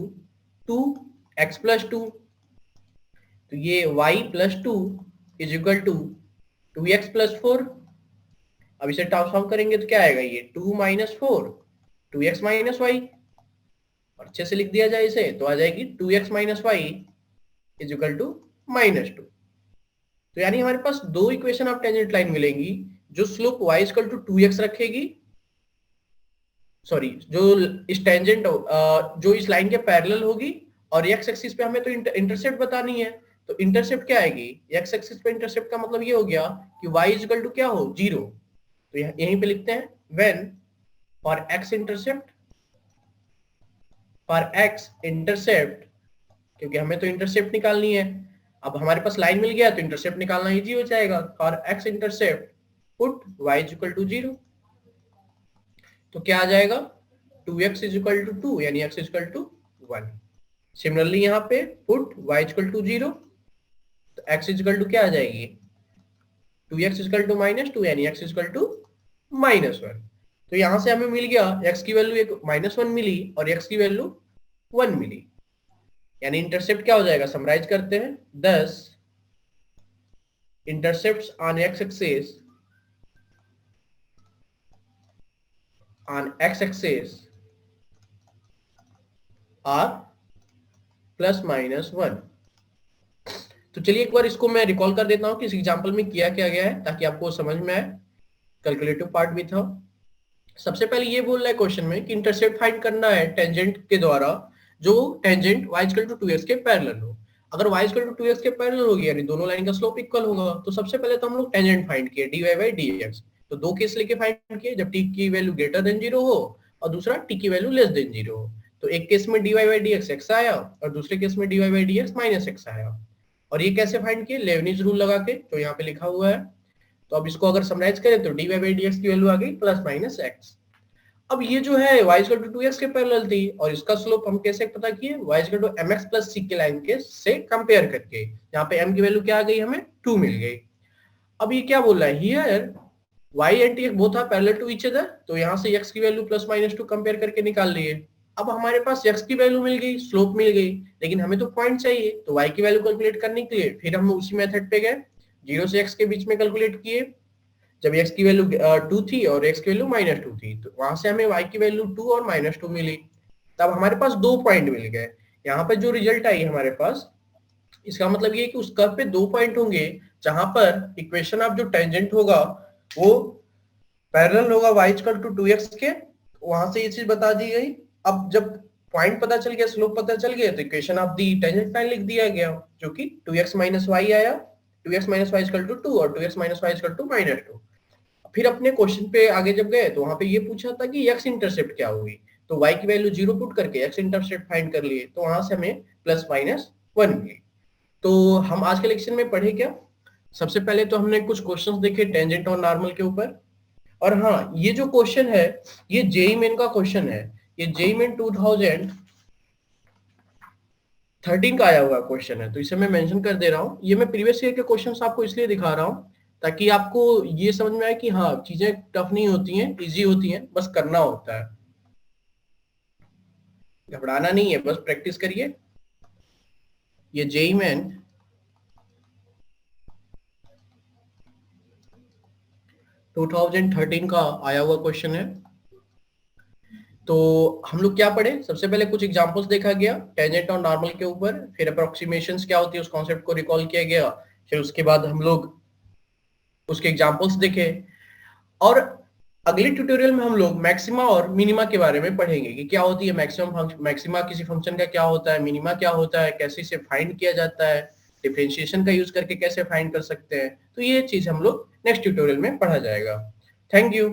2x plus 2, तो ये y plus 2 is equal to 2x plus 4। अब इसे ट्रांसफॉर्म करेंगे तो क्या आएगा ये 2 माइनस 4 2x माइनस वाई, और अच्छे से लिख दिया जाए इसे तो आ जाएगी 2x minus y is equal to -2। तो यानी हमारे पास दो इक्वेशन ऑफ टेंजेंट लाइन मिलेंगी, जो slope y equal to 2x रखेगी, सॉरी जो इस टेंजेंट जो इस लाइन के पैरेलल होगी, और x एक्सिस पे हमें तो इंटरसेप्ट बतानी है, तो इंटरसेप्ट क्या आएगी x एक्सिस पे इंटरसेप्ट का मतलब ये हो गया कि y इक्वल टू क्या हो 0, तो यहीं पे लिखते हैं when फॉर x इंटरसेप्ट, क्योंकि हमें तो इंटरसेप्ट निकालनी है। अब हमारे पास लाइन मिल गया तो इंटरसेप्ट निकालना इजी हो जाएगा। For x intercept put y is equal to 0, तो क्या आ जाएगा 2x इज इक्वल टू 2 यानी x is equal to 1। Similarly यहाँ पे put y is equal to 0, तो x इज इक्वल टू क्या आ जाएगी 2x इज इक्वल टू -2 यानी x इज इक्वल टू -1। तो यहां से हमें मिल गया x की वैल्यू एक -1 मिली और x की वैल्यू 1 मिली, यानी इंटरसेप्ट क्या हो जाएगा, समराइज करते हैं। 10 intercepts on x axis are ±1। तो चलिए एक बार इसको मैं रिकॉल कर देता हूं कि इस एग्जांपल में किया क्या गया है ताकि आपको समझ में आए। कैलकुलेटिव पार्ट भी था। सबसे पहले ये बोल रहा है क्वेश्चन में कि इंटरसेप्ट फाइंड करना है टेंजेंट के द्वारा, जो टेंजेंट y = 2x के पैरेलल हो। अगर y = 2x के पैरेलल होगी यानी दोनों लाइन का स्लोप इक्वल होगा, तो सबसे पहले तो हम लोग टेंजेंट फाइंड किए dy/dx। तो दो केस लेके फाइंड किए, जब t की वैल्यू ग्रेटर देन 0 हो और दूसरा t की वैल्यू लेस देन 0 हो। तो एक केस में dy/dx x आया और दूसरे केस में dy/dx -x आया। और ये कैसे फाइंड किए, लेबनिज रूल लगा के, जो यहाँ पे लिखा हुआ है। तो अब इसको अगर समराइज करें तो dy/dx की वैल्यू आ गई +-x। अब ये जो है y = 2x के पैरेलल थी और इसका स्लोप हम कैसे पता किए, y = mx + c के लाइन के से कंपेयर करके। यहाँ पे m की वैल्यू क्या आ गई, हमें 2 मिल गई। अब ये क्या बोल रहा है, here y and t both are parallel to each other, तो यहाँ से x की वैल्यू +-2 कंपेयर करके निकाल लिए। अब हमारे पास x की वैल्यू मिल गई, स्लोप मिल गई, लेकिन हमें तो पॉइंट चाहिए। तो y की वैल्यू कैलकुलेट करने के लिए फिर हम उसी मेथड पे गए, 0 से x के बीच में कैलकुलेट किए। जब x की वैल्यू 2 थी और x की वैल्यू -2 थी, तो वहां से हमें y की वैल्यू 2 और -2 मिली। तब हमारे पास 2 पॉइंट मिल गए। यहाँ पे जो रिजल्ट आई हमारे पास, इसका मतलब ये है कि उस कर्व पे 2 पॉइंट होंगे जहां पर इक्वेशन ऑफ जो टेंजेंट होगा वो पैरेलल होगा y = 2x के। वहां से ये चीज बता दी गई। अब जब पॉइंट पता चल गया, स्लोप पता चल गया, तो equation of the tangent line लिख दिया गया, जो कि 2x - y आया। 2x - y = 2 और 2x - y = -2। फिर अपने क्वेश्चन पे आगे जब गए तो वहां पे ये पूछा था कि x इंटरसेप्ट क्या होगी, तो y की वैल्यू 0 पुट करके x इंटरसेप्ट फाइंड कर लिए, तो वहां से हमें +-1 मिली। तो हम आज के लेक्चर में पढ़े क्या, सबसे पहले तो हमने कुछ क्वेश्चंस देखे टेंजेंट और नॉर्मल के ऊपर। और हाँ, ये जो क्वेश्चन है ये जेईई मेन का क्वेश्चन है। ये जेईई मेन 2013 का आया हुआ क्वेश्चन है, तो इसे मैं मेंशन कर दे रहा हूँ। ये मैं प्रीवियस ईयर के क्वेश्चंस आपको इसलिए दिखा रहा हूँ ताकि आपको ये समझ में आए कि हाँ, चीजें टफ नहीं होती हैं, इजी होती हैं, बस करना होता है, घबराना नहीं है, बस प्रैक्टिस करिए। ये जेईई मेन 2013 का आया हुआ क्वेश्चन है। तो हम लोग क्या पढ़े, सबसे पहले कुछ एग्जांपल्स देखा गया टेंजेंट और नॉर्मल के ऊपर, फिर अप्रोक्सीमेशंस क्या होती है उस कॉन्सेप्ट को रिकॉल किया गया, फिर उसके बाद हम लोग उसके एग्जांपल्स देखे। और अगले ट्यूटोरियल में हम लोग मैक्सिमा और मिनिमा के बारे में पढ़ेंगे कि क्या होती है मैक्सिमा किसी फंक्शन का क्या होता है, मिनिमा क्या होता है, कैसे इसे फाइंड किया जाता है, डिफरेंशिएशन का यूज करके कैसे फाइंड कर सकते हैं। तो ये चीज हम लोग नेक्स्ट ट्यूटोरियल में पढ़ा जाएगा। Thank you.